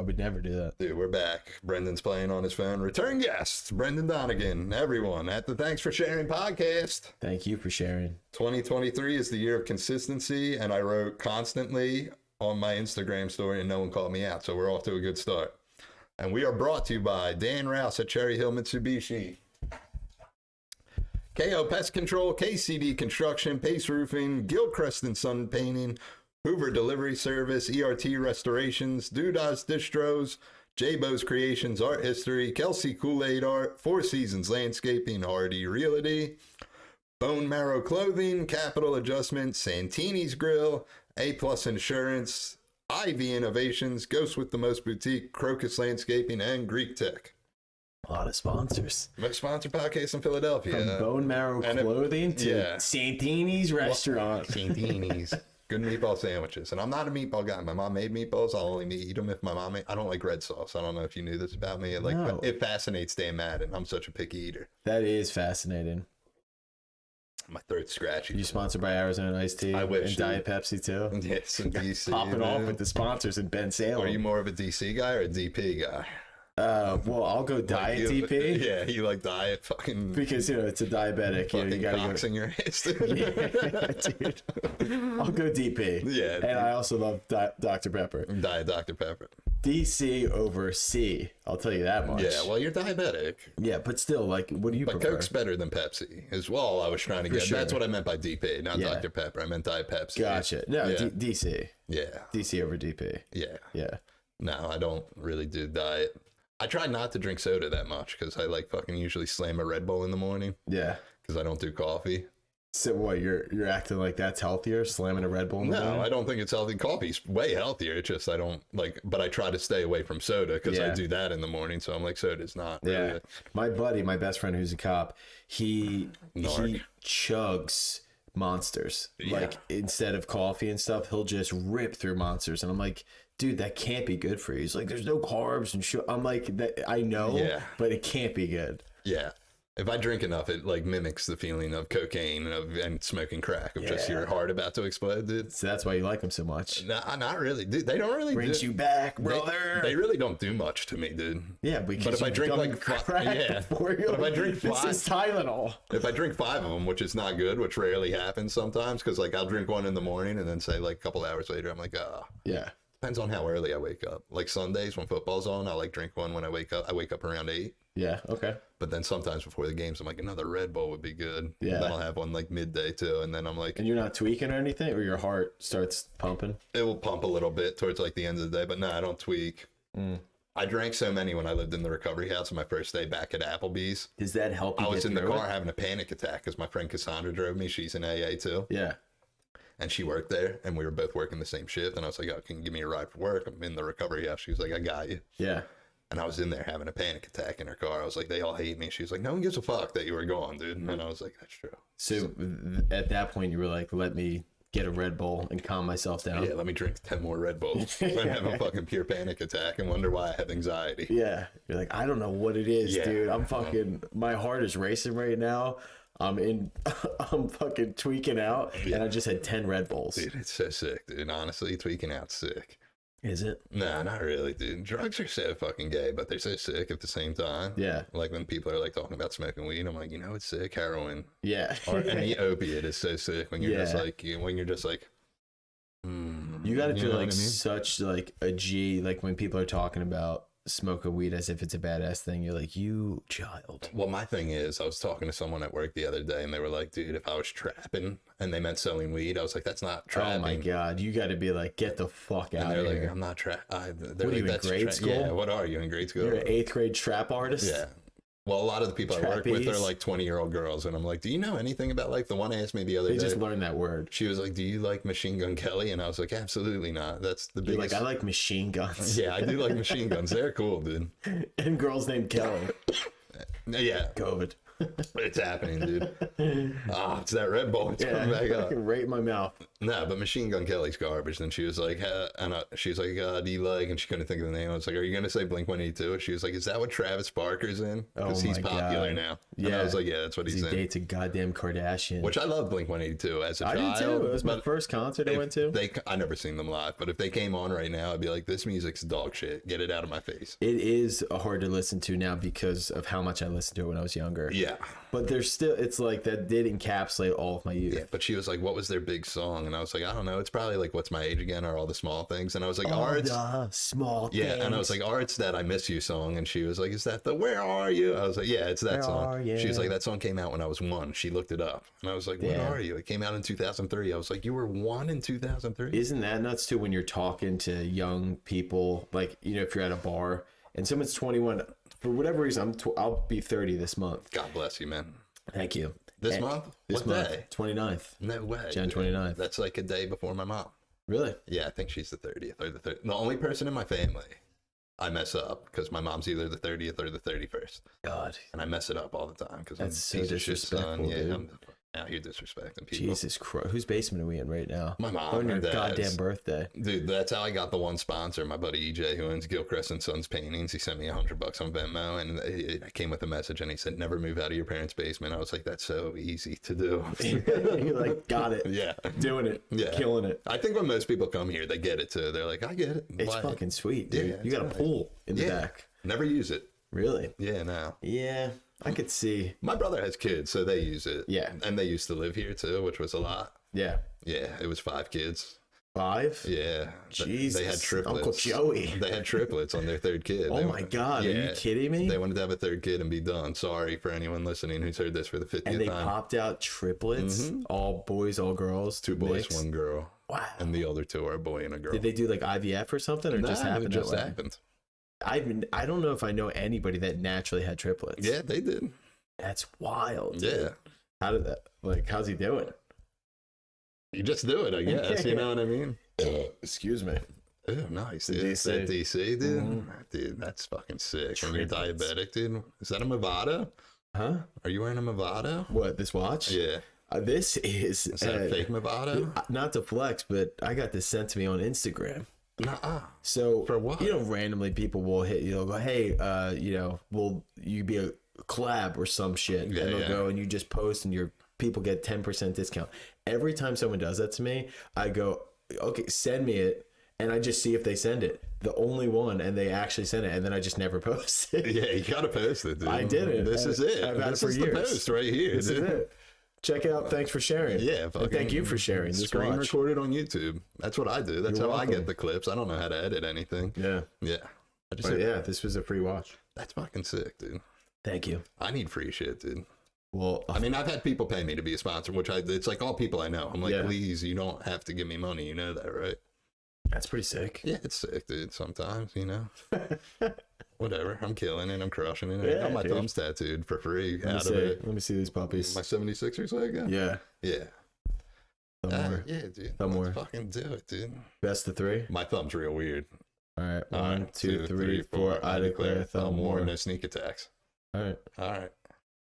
I would never do that. Dude, we're back. Brendan's playing on his phone. Return guest, Brendan Donegan. Everyone at the Thanks for Sharing podcast. Thank you for sharing. 2023 is the year of consistency, and I wrote constantly on my Instagram story, and no one called me out, so we're off to a good start. And we are brought to you by Dan Rouse at Cherry Hill Mitsubishi, KO Pest Control, KCD Construction, Pace Roofing, Gilchrist and Sun Painting, Hoover Delivery Service, ERT Restorations, Dudas Distros, J-Bo's Creations, Art History, Kelsey Kool-Aid Art, Four Seasons Landscaping, Hardy Realty, Bone Marrow Clothing, Capital Adjustment, Santini's Grill, A-Plus Insurance, Ivy Innovations, Ghost with the Most Boutique, Crocus Landscaping, and Greek Tech. A lot of sponsors. Most sponsored podcast in Philadelphia. From Bone Marrow Clothing to Santini's Restaurant. Santini's. Good meatball sandwiches. And I'm not a meatball guy. My mom made meatballs. I'll only eat them if my mom made. I don't like red sauce. I don't know if you knew this about me. It fascinates Dan Madden. I'm such a picky eater. That is fascinating. My throat's scratchy. You sponsored by Arizona Iced Tea? I wish. And Diet Pepsi too? Yes, in DC. Popping off with the sponsors in Ben Salem. Are you more of a DC guy or a DP guy? Well, I'll go diet DP. Yeah, you like diet fucking... Because, it's a diabetic. You gotta go... in your ass, dude. Yeah, dude. I'll go DP. Yeah. And I also love Dr. Pepper. Diet Dr. Pepper. DC over C. I'll tell you that much. Yeah, well, you're diabetic. Yeah, but still, what do you prefer? But Coke's better than Pepsi as well. I was trying to get... Sure. That's what I meant by DP, not Dr. Pepper. I meant Diet Pepsi. Gotcha. No, DC. Yeah. DC over DP. Yeah. Yeah. No, I don't really do diet. I try not to drink soda that much because I fucking usually slam a Red Bull in the morning. Yeah. Because I don't do coffee. So what, you're acting like that's healthier, slamming a Red Bull in the morning? No, I don't think it's healthy. Coffee's way healthier. It's just I don't but I try to stay away from soda because I do that in the morning. So I'm like, soda's not really My buddy, my best friend who's a cop, he chugs Monsters. Instead of coffee and stuff, he'll just rip through Monsters. And I'm like, dude, that can't be good for you. He's like, there's no carbs and sugar. I'm like, I know, but it can't be good. Yeah. If I drink enough, it mimics the feeling of cocaine and smoking crack of just your heart about to explode, dude. So that's why you like them so much. Nah, not really. Dude, they don't really brings you back, brother. They really don't do much to me, dude. Yeah, but if I drink if I drink five, this is Tylenol. If I drink 5 of them, which is not good, which rarely happens sometimes, because I'll drink one in the morning and then say a couple hours later, I'm like, yeah. Depends on how early I wake up. Like Sundays when football's on, I drink one when I wake up. I wake up around 8. Yeah, okay. But then sometimes before the games, I'm like, another Red Bull would be good. Yeah. Then I'll have one midday too. And then I'm like... And you're not tweaking or anything? Or your heart starts pumping? It will pump a little bit towards the end of the day. But no, I don't tweak. I drank so many when I lived in the recovery house on my first day back at Applebee's. Does that help you I was in the car having a panic attack because my friend Cassandra drove me. She's in AA too. Yeah. And she worked there, and we were both working the same shift. And I was like, can you give me a ride for work? I'm in the recovery house. She was like, I got you. Yeah. And I was in there having a panic attack in her car. I was like, they all hate me. She was like, no one gives a fuck that you were gone, dude. And I was like, that's true. So at that point, you were like, let me get a Red Bull and calm myself down. Yeah, let me drink 10 more Red Bulls and have a fucking pure panic attack and wonder why I have anxiety. Yeah. You're like, I don't know what it is, dude. I'm fucking, my heart is racing right now. I'm fucking tweaking out, and I just had 10 Red Bulls. Dude, it's so sick, dude. Honestly, tweaking out's sick. Is it? Nah, not really, dude. Drugs are so fucking gay, but they're so sick at the same time. Yeah. Like when people are talking about smoking weed, I'm like, it's sick. Heroin. Yeah. Or any opiate is so sick when you're just like, You got to feel such a G, when people are talking about smoking weed as if it's a badass thing. You're like, you child. Well, my thing is, I was talking to someone at work the other day and they were like, dude, if I was trapping, and they meant selling weed, I was like, that's not trapping. Oh my God. You got to be like, get the fuck out of here. And they're like, I'm not trapping. What are you in grade school? Yeah, what are you in grade school? You're an 8th grade trap artist? Yeah. Well, a lot of the people I work with are 20-year-old girls. And I'm like, do you know anything about the one asked me the other day? They just learned that word. She was like, do you like Machine Gun Kelly? And I was like, absolutely not. That's the biggest. You're like, I like machine guns. Yeah, I do like machine guns. They're cool, dude. And girls named Kelly. Yeah. COVID. It's happening, dude. Ah, it's that Red Bull. It's coming back up. Right in my mouth. No, but Machine Gun Kelly's garbage. Then she was like, she was like, do you like? And she couldn't think of the name. I was like, are you gonna say Blink-182? She was like, is that what Travis Barker's in? Because he's popular now. And I was like, yeah, that's what he's in. He dates a goddamn Kardashian. Which I love Blink-182 as a child. I did too. It was my first concert I went to. I never seen them live, but if they came on right now, I'd be like, this music's dog shit. Get it out of my face. It is hard to listen to now because of how much I listened to it when I was younger. Yeah. But there's still, it's like that did encapsulate all of my youth. Yeah, but she was like, what was their big song? And I was like, I don't know. It's probably like What's My Age Again or All the Small Things. And I was like, the small things. Yeah, and I was like, it's that I Miss You song. And she was like, is that the Where Are You? I was like, yeah, it's that song. She was like, that song came out when I was 1. She looked it up. And I was like, where are you? It came out in 2003. I was like, you were 1 in 2003? Isn't that nuts too when you're talking to young people? Like, you know, if you're at a bar and someone's 21, for whatever reason, I'll be 30 this month. God bless you, man. Thank you. This month? What day? 29th. No way. Jan 29th. That's like a day before my mom. Really? Yeah, I think she's the 30th or the 30th. The only person in my family I mess up because my mom's either the 30th or the 31st. God. And I mess it up all the time because I'm so disrespectful, dude. Yeah, I'm out here disrespecting people. Jesus Christ. Whose basement are we in right now? My mom. On your goddamn birthday. Dude, that's how I got the one sponsor, my buddy EJ, who owns Gilchrist and Sons Paintings. He sent me $100 on Venmo, and I came with a message, and he said, never move out of your parents' basement. I was like, that's so easy to do. You're like, got it. Yeah. Doing it. Yeah. Killing it. I think when most people come here, they get it, too. They're like, I get it. It's fucking sweet, dude. Yeah, you got a pool in the back. Never use it. Really? Yeah, no. Yeah, I could see. My brother has kids, so they use it. Yeah. And they used to live here, too, which was a lot. Yeah. Yeah, it was 5 kids. 5? Yeah. Jesus. They had triplets. Uncle Joey. They had triplets on their 3rd kid. Oh my God. Yeah, are you kidding me? They wanted to have a 3rd kid and be done. Sorry for anyone listening who's heard this for the 50th time. And they popped out triplets? All boys, all girls? 2 boys, 1 girl. Wow. And the other 2 are a boy and a girl. Did they do like IVF or something, or just happened? It just happened. I don't know if I know anybody that naturally had triplets. Yeah, they did. That's wild. Dude. Yeah. How did that? Like, how's he doing? You just do it, I guess. You know what I mean? Excuse me. Oh, nice, dude. Is that DC, dude? Mm-hmm. Dude, that's fucking sick. Triplets. And you're diabetic, dude. Is that a Movado? Huh? Are you wearing a Movado? What, this watch? Yeah. This is that a fake Movado? Not to flex, but I got this sent to me on Instagram. Nuh-uh. So for what? You know, randomly people will hit you. They'll go, "Hey, you know, will you be a collab or some shit?" Yeah, and they'll go and you just post, and your people get 10% discount. Every time someone does that to me, I go, "Okay, send me it," and I just see if they send it. The only one, and they actually send it, and then I just never post it. Yeah, you gotta post it, dude. I did it. This is it. I've had this it for is years. The post right here. This is it. Check it out. Thanks for sharing. Yeah, and thank you for sharing. Screen recorded on YouTube. That's what I do. That's how I get the clips. I don't know how to edit anything. Yeah. Yeah. This was a free watch. That's fucking sick, dude. Thank you. I need free shit, dude. Well, I mean, I've had people pay me to be a sponsor, it's like all people I know. I'm like, please, you don't have to give me money. You know that, right? That's pretty sick. Yeah, it's sick, dude. Sometimes, you know. Whatever. I'm killing it. I'm crushing it. Yeah, I got my thumbs tattooed for free out of it. Let me see these puppies. My 76ers leg? Yeah. Yeah. Somewhere. Yeah, dude. Somewhere. Let's fucking do it, dude. Best of 3? My thumb's real weird. All right. 1, 2, 3, 4. I declare thumb war. No sneak attacks. All right. All right.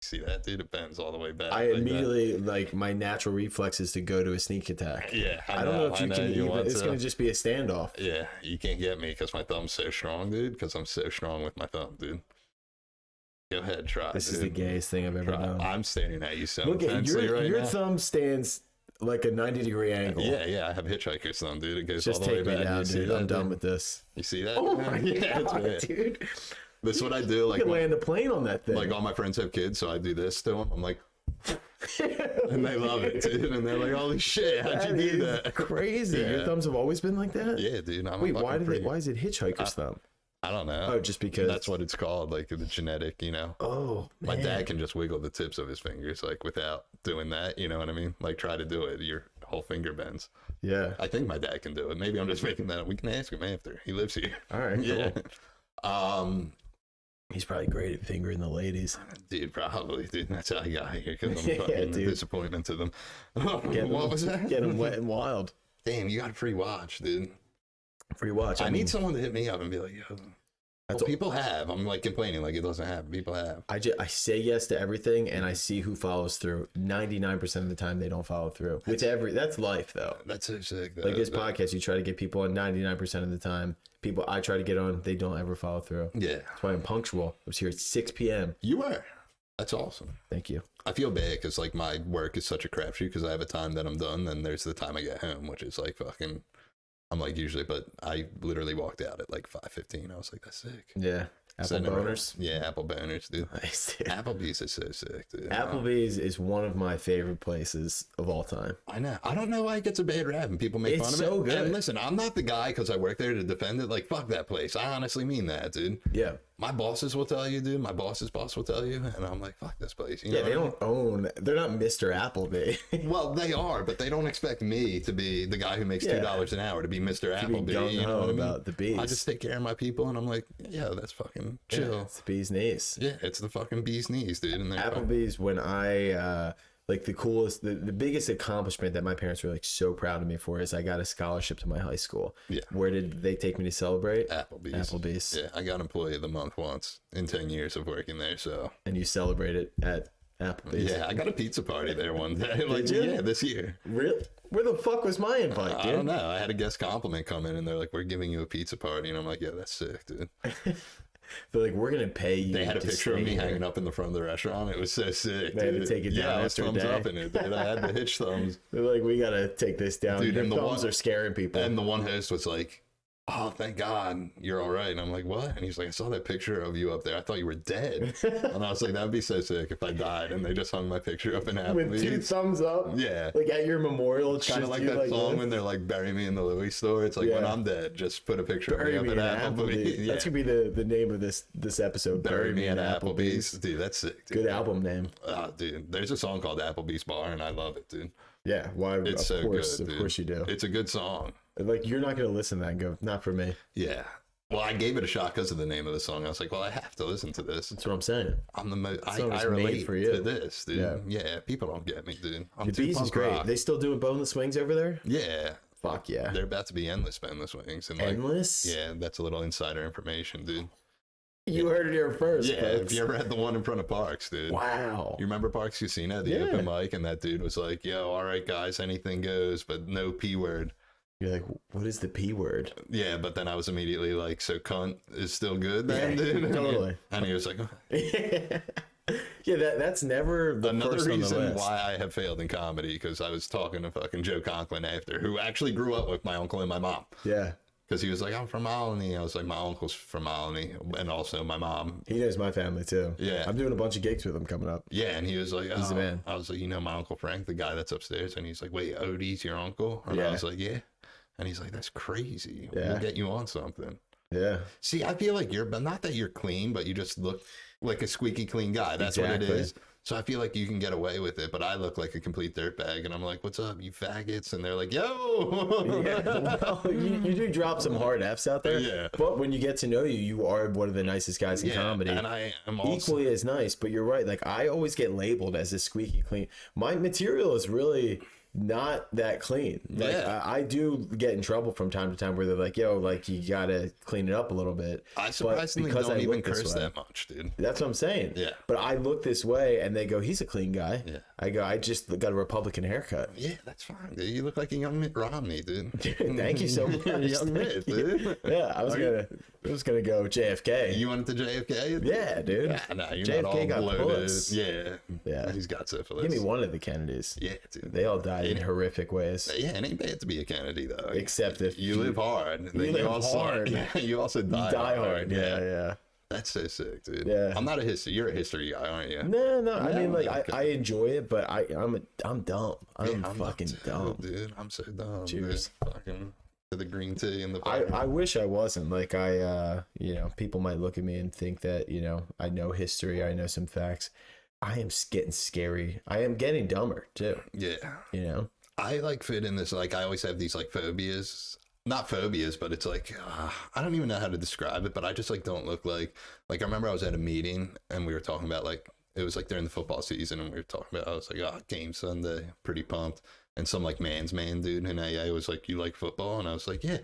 See that, dude? It bends all the way back. I immediately, like, my natural reflex is to go to a sneak attack. Yeah. I don't know if you can even, it's going to just be a standoff. Yeah. You can't get me because my thumb's so strong, dude. Because I'm so strong with my thumb, dude. Go ahead, try. This is the gayest thing I've ever done. I'm staring at you so Look at your now. thumb stands like a 90-degree angle. Yeah. I have hitchhiker's thumb, dude. It goes just all the way back. Take me down, dude. I'm done with this. You see that? Oh my God, dude. This is what I do. Like, you can land a plane on that thing. Like, all my friends have kids, so I do this to them. I'm like, and they love it, dude. And they're like, holy shit, how'd you do that? Crazy. Yeah. Your thumbs have always been like that? Yeah, dude. Wait, why is it hitchhiker's thumb? I don't know. Oh, just because that's what it's called, like the genetic, you know. Oh, man. My dad can just wiggle the tips of his fingers, like, without doing that. You know what I mean? Like, try to do it, your whole finger bends. Yeah. I think my dad can do it. Maybe I'm just making that up. We can ask him after. He lives here. All right. Yeah. Cool. He's probably great at fingering the ladies. Dude, probably. Dude, that's how I got here, because I'm fucking a disappointment to them. What was that? Get them wet and wild. Damn, you got a free watch, dude. Free watch. I need someone to hit me up and be like, yo, That's Well, people have. I'm like complaining like it doesn't happen. People have. I say yes to everything, and I see who follows through. 99% of the time, they don't follow through. That's life, though. That's so sick. Though, like this podcast, you try to get people on 99% of the time. People I try to get on, they don't ever follow through. Yeah. That's why I'm punctual. I was here at 6 p.m. You were. That's awesome. Thank you. I feel bad because like my work is such a crapshoot because I have a time that I'm done, then there's the time I get home, which is like fucking. I'm like usually, but I literally walked out at like 5:15. I was like, that's sick. Yeah. Apple boners? Yeah, apple boners, dude. Nice, dude. Applebee's is so sick, dude. Applebee's is one of my favorite places of all time. I know. I don't know why it gets a bad rap and people make fun of it. It's so good. And listen, I'm not the guy because I work there to defend it. Like, fuck that place. I honestly mean that, dude. Yeah. My bosses will tell you, dude. My boss's boss will tell you. And I'm like, fuck this place. You know they don't own, they're not Mr. Appleby. Well, they are, but they don't expect me to be the guy who makes $2 an hour to be Mr. Appleby. You know what I mean? About the bees. I just take care of my people and I'm like, yeah, that's fucking chill. Yeah, it's the bee's knees. Yeah, it's the fucking bee's knees, dude. And Applebee's, when I, like the coolest, the biggest accomplishment that my parents were like so proud of me for is I got a scholarship to my high school. Yeah. Where did they take me to celebrate? Applebee's. Yeah, I got Employee of the Month once in 10 years of working there, so. And you celebrated at Applebee's. Yeah, I got a pizza party there one day. Like, did you? Yeah, this year. Really? Where the fuck was my invite, dude? I don't know. I had a guest compliment come in and they're like, we're giving you a pizza party. And I'm like, yeah, that's sick, dude. They're like, we're gonna pay you. They had a picture of me hanging up in the front of the restaurant. It was so sick. They had to take it down after a day. Thumbs up in it, dude. I had the hitch thumbs. They're like, we gotta take this down. Dude, and the thumbs are scaring people. And the one host was like, oh, thank God you're all right. And I'm like, what? And he's like, I saw that picture of you up there. I thought you were dead. And I was like, that'd be so sick if I died. And they just hung my picture up in Applebee's. With 2 thumbs up? Yeah. Like at your memorial. It's kind of like that song when they're like, bury me in the Louis store. It's like, when I'm dead, just put a picture of me up at Applebee's. Yeah. That's going to be the name of this episode. Bury me at Applebee's. Dude, that's sick. Dude. Good album name. Dude, there's a song called Applebee's Bar, and I love it, dude. Yeah, why? It's so good, dude. Of course you do. It's a good song. Like, you're not going to listen to that and go, not for me. Yeah. Well, I gave it a shot because of the name of the song. I was like, well, I have to listen to this. That's what I'm saying. I'm the most. I relate for you. To this, dude. Yeah, people don't get me, dude. The Bees is great. They still doing boneless wings over there? Yeah. Fuck yeah. They're about to be endless boneless wings. And endless? Yeah, that's a little insider information, dude. You heard it here first, yeah, folks. Have you ever had the one in front of Parks, dude? Wow. You remember Parks Casino, the open mic, and that dude was like, yo, all right, guys, anything goes, but no P word. You're like, what is the P word? Yeah, but then I was immediately like, so cunt is still good then, dude? Totally. And he was like, oh. Yeah, that's never the another first reason on the list. why I have failed in comedy, because I was talking to fucking Joe Conklin after, who actually grew up with my uncle and my mom. Yeah. Because he was like, I'm from Alany. I was like, my uncle's from Alany, and also my mom. He knows my family too. Yeah. I'm doing a bunch of gigs with him coming up. Yeah, and he was like, he's the man. I was like, you know my Uncle Frank, the guy that's upstairs? And he's like, wait, Odie's your uncle? And I was like, yeah. And he's like, that's crazy. Yeah. We'll get you on something. Yeah. See, I feel like but not that you're clean, but you just look like a squeaky clean guy. That's what it is. So I feel like you can get away with it, but I look like a complete dirtbag, and I'm like, what's up, you faggots? And they're like, yo! Yeah, well, you do drop some hard Fs out there, yeah. But when you get to know you, you are one of the nicest guys in comedy. And I am also equally as nice, but you're right. Like, I always get labeled as a squeaky clean. My material is really not that clean. Like, I do get in trouble from time to time where they're like, yo, like, you gotta clean it up a little bit. I surprisingly don't even curse that much, dude. That's what I'm saying. Yeah. But I look this way and they go, he's a clean guy. Yeah. I go, I just got a Republican haircut. Yeah, that's fine, dude. You look like a young Mitt Romney, dude. Thank you so much. Young Mitt, dude. Yeah, I was gonna go JFK. You wanted to JFK? Yeah, dude. Yeah, no, you're JFK not all got bloated. bullets. Yeah. He's got syphilis. Give me one of the Kennedys. Yeah, dude. They all died in horrific ways. Yeah, it ain't bad to be a Kennedy though. Except if you live hard. You live hard. You also die hard. Yeah. That's so sick, dude. Yeah. I'm not a history. You're a history guy, aren't you? No. I mean, like, I enjoy it, but I'm dumb. I'm fucking dumb, dude. I'm so dumb. Cheers. Dude. Fucking to the green tea and the. I wish I wasn't. Like, people might look at me and think that, I know history. I know some facts. I am getting scary. I am getting dumber too. Yeah. I like fit in this. Like, I always have these like phobias. Not phobias, but it's like, I don't even know how to describe it, but I just like don't look like I remember I was at a meeting and we were talking about like, it was like during the football season and we were talking about, I was like, game Sunday, pretty pumped. And some like man's man dude in AA was like, you like football? And I was like, yeah.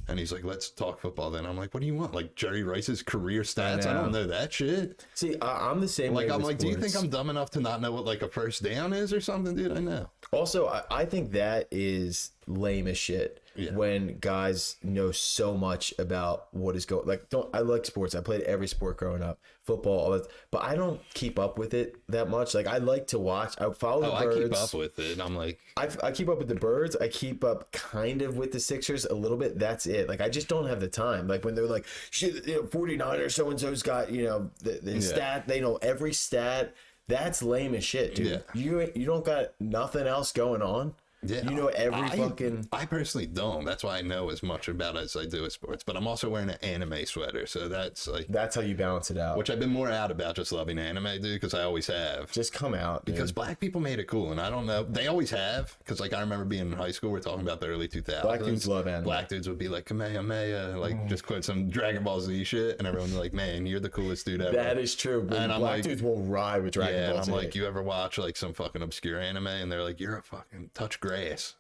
And he's like, let's talk football then. I'm like, what do you want? Like Jerry Rice's career stats? I don't know that shit. See, I'm the same way. I'm with like, sports. do you think I'm dumb enough to not know what like a first down is or something, dude? I know. Also, I think that is lame as shit. Yeah. When guys know so much about what is going, like, I like sports. I played every sport growing up, football, all that, but I don't keep up with it that much. Like, I like to watch. I follow the Birds. I keep up with it. I'm like, I keep up with the Birds. I keep up kind of with the Sixers a little bit. That's it. Like, I just don't have the time. Like when they're like, shit, 49ers, so and so's got the stat. They know every stat. That's lame as shit, dude. Yeah. You don't got nothing else going on. Yeah, you know every fucking. I personally don't. That's why I know as much about it as I do with sports. But I'm also wearing an anime sweater, so that's how you balance it out. Which I've been more out about just loving anime, dude, because I always have. Just come out, dude. Because black people made it cool, and I don't know. They always have. Because like I remember being in high school, we're talking about the early 2000s. Black dudes love anime. Black dudes would be like Kamehameha, like just quote some Dragon Ball Z shit, and everyone's like, "Man, you're the coolest dude ever." That is true. And black dudes will ride with Dragon Ball Z. And I'm like, you ever watch like some fucking obscure anime, and they're like, "You're a fucking touch grass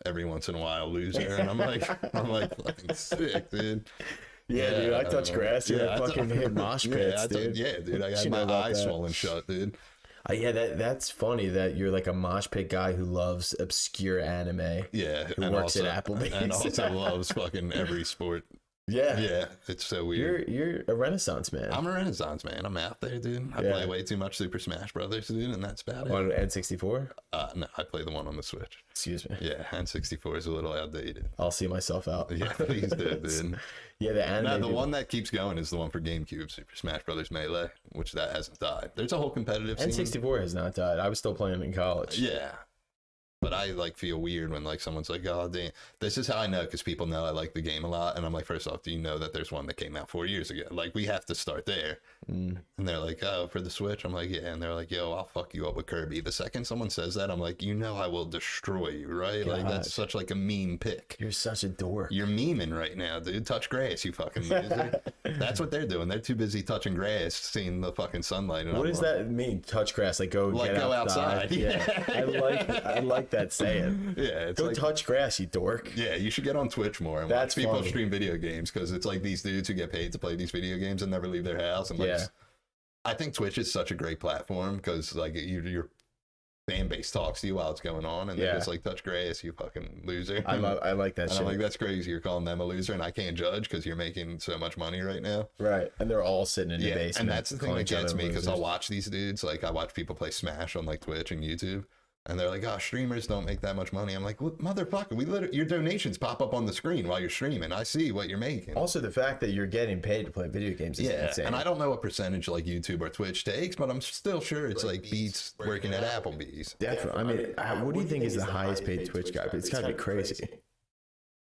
every once in a while, loser," and I'm like fucking sick, dude. Yeah, dude, I touch grass. I fucking hit mosh pits, dude. Dude, I got my eyes swollen shut, dude. Yeah, that's funny that you're like a mosh pit guy who loves obscure anime. Yeah, who works at Applebee's and also loves fucking every sport. Yeah, it's so weird. You're a Renaissance man. I'm a Renaissance man. I'm out there, dude. I play way too much Super Smash Brothers, dude, and that's about it. On N64? No, I play the one on the Switch. Excuse me. Yeah, N64 is a little outdated. I'll see myself out. Yeah, please do, dude. Yeah, the anime. No, the one that keeps going is the one for GameCube, Super Smash Brothers Melee, which that hasn't died. There's a whole competitive scene. N64 has not died. I was still playing in college. Yeah. But I like feel weird when like someone's like, "Oh, damn." This is how I know, because people know I like the game a lot, and I'm like, first off, do you know that there's one that came out 4 years ago? Like, we have to start there. And they're like, "Oh, for the Switch?" I'm like, "Yeah." And they're like, "Yo, I'll fuck you up with Kirby." The second someone says that, I'm like, I will destroy you, right? God. Like, that's such like a mean pick. You're such a dork. You're memeing right now, dude. Touch grass, you fucking loser. That's what they're doing. They're too busy touching grass, seeing the fucking sunlight. And what does that mean? Touch grass, like go outside. Yeah, I like that saying. Yeah, it's go like, touch grass, you dork. Yeah, you should get on Twitch more and watch people stream video games, because it's like these dudes who get paid to play these video games and never leave their house. And like, I think Twitch is such a great platform because like your fan base talks to you while it's going on, and they're just like, touch grass, you fucking loser. I like that. And shit. I'm like, that's crazy. You're calling them a loser, and I can't judge because you're making so much money right now. Right, and they're all sitting in the basement. And that's the thing that gets me, because I'll watch these dudes. Like, I watch people play Smash on like Twitch and YouTube. And they're like, "Oh, streamers don't make that much money." I'm like, "What, motherfucker? Your donations pop up on the screen while you're streaming. I see what you're making." Also, the fact that you're getting paid to play video games is insane. And I don't know what percentage like YouTube or Twitch takes, but I'm still sure it's like beats working at Applebee's. Definitely. I mean, what do you think is the highest paid Twitch guy? But it's gotta be crazy.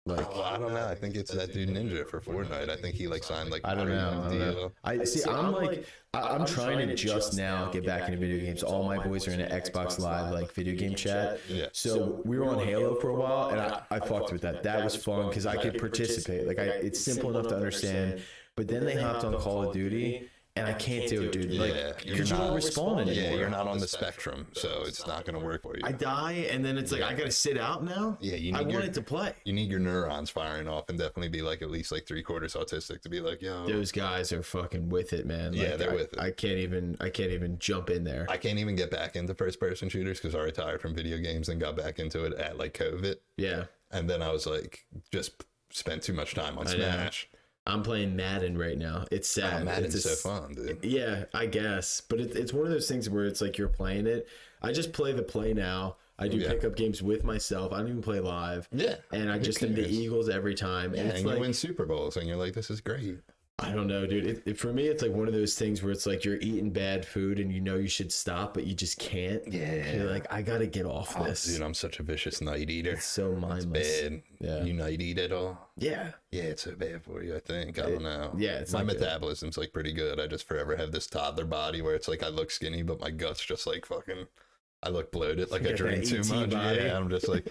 Like, I don't know. I think it's that dude Ninja for Fortnite. I think he like signed like I don't know. I'm trying to just now get back into video games. All my boys are in an Xbox Live like video game chat. Yeah. So we were on Halo for a while, and I fucked with that. That was fun because I could participate. Like it's simple enough to understand. But then they hopped on Call of Duty. And I can't do it, dude. Like, because you don't respawn anymore. Yeah, you're not on the spectrum, so it's not going to work for you. I die, and then it's like, I got to sit out now? Yeah, I wanted to play. You need your neurons firing off, and definitely be like at least like 3/4 autistic to be like, yo. Those guys are fucking with it, man. Yeah, like, they're with it. I can't even jump in there. I can't even get back into first-person shooters because I retired from video games and got back into it at like COVID. Yeah. And then I was like, just spent too much time on Smash. I'm playing Madden right now. It's sad. Madden's so fun, dude. Yeah, I guess. But it's one of those things where it's like you're playing it. I just play the play now. I do pickup games with myself. I don't even play live. Yeah. And I just am the Eagles every time. Yeah, and it's like, you win Super Bowls, and you're like, this is great. I don't know, dude. For me, it's like one of those things where it's like you're eating bad food and you know you should stop, but you just can't. Yeah. You're like, I got to get off this. Dude, I'm such a vicious night eater. It's so mindless. It's bad. Yeah. You night eat at all? Yeah. Yeah, it's so bad for you, I think. I don't know. Yeah, it's my metabolism's like pretty good. I just forever have this toddler body where it's like I look skinny, but my gut's just like fucking, I look bloated, like I drink too much. Body. Yeah, I'm just like...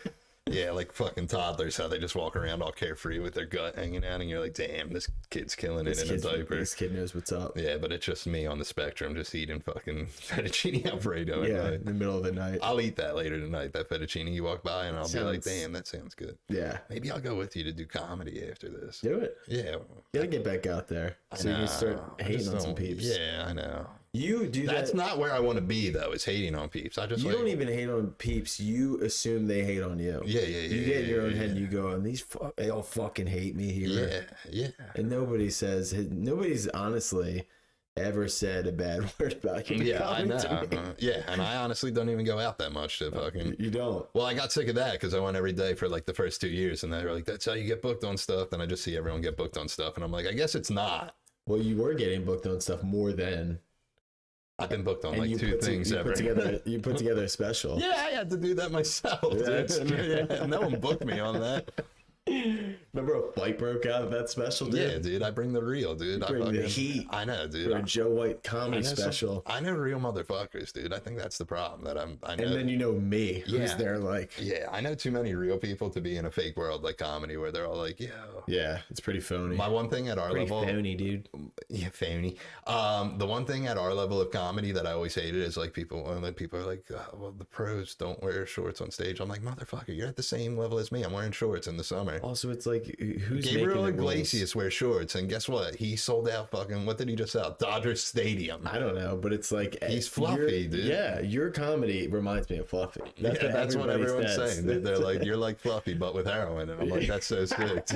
Yeah, like fucking toddlers, how they just walk around all carefree with their gut hanging out, and you're like, damn, this kid's killing it in a diaper. This kid knows what's up. Yeah, but it's just me on the spectrum, just eating fucking fettuccine Alfredo. In the middle of the night. I'll eat that later tonight, that fettuccine you walk by, and I'll be like, damn, that sounds good. Yeah. Maybe I'll go with you to do comedy after this. Do it. Yeah. You gotta get back out there so you can start hating on some peeps. Yeah, I know. You do that. That's not where I want to be, though, is hating on peeps. I just You don't even hate on peeps. You assume they hate on you. Yeah. You get in your own head and you go, and they all fucking hate me here. Yeah. And nobody's honestly ever said a bad word about you. Yeah, I know. Yeah, and I honestly don't even go out that much to fucking... You don't? Well, I got sick of that because I went every day for like the first 2 years, and they were like, that's how you get booked on stuff. Then I just see everyone get booked on stuff, and I'm like, I guess it's not. Well, you were getting booked on stuff more than... I've been booked on like two things ever. You put together a special. Yeah, I had to do that myself, dude. Yeah, no one booked me on that. Remember a fight broke out of that special, dude? Yeah, dude. I bring the real, dude. You bring the heat. I know, dude. For a Joe White comedy special. I know real motherfuckers, dude. I think that's the problem. That I know. And then you know me, who's there like... Yeah, I know too many real people to be in a fake world like comedy where they're all like, yo. Yeah, it's pretty phony. My one thing at our level... phony, dude. Yeah, phony. The one thing at our level of comedy that I always hated is like people are like, oh, well, the pros don't wear shorts on stage. I'm like, motherfucker, you're at the same level as me. I'm wearing shorts in the summer. Also, it's like, who's Gabriel making the Iglesias wears shorts, and guess what? He sold out fucking, what did he just sell? Dodger Stadium. I don't know, but it's like... He's fluffy, dude. Yeah, your comedy reminds me of Fluffy. That's what everyone's saying. Dude. They're like, you're like Fluffy, but with heroin. And I'm like, that's so sick.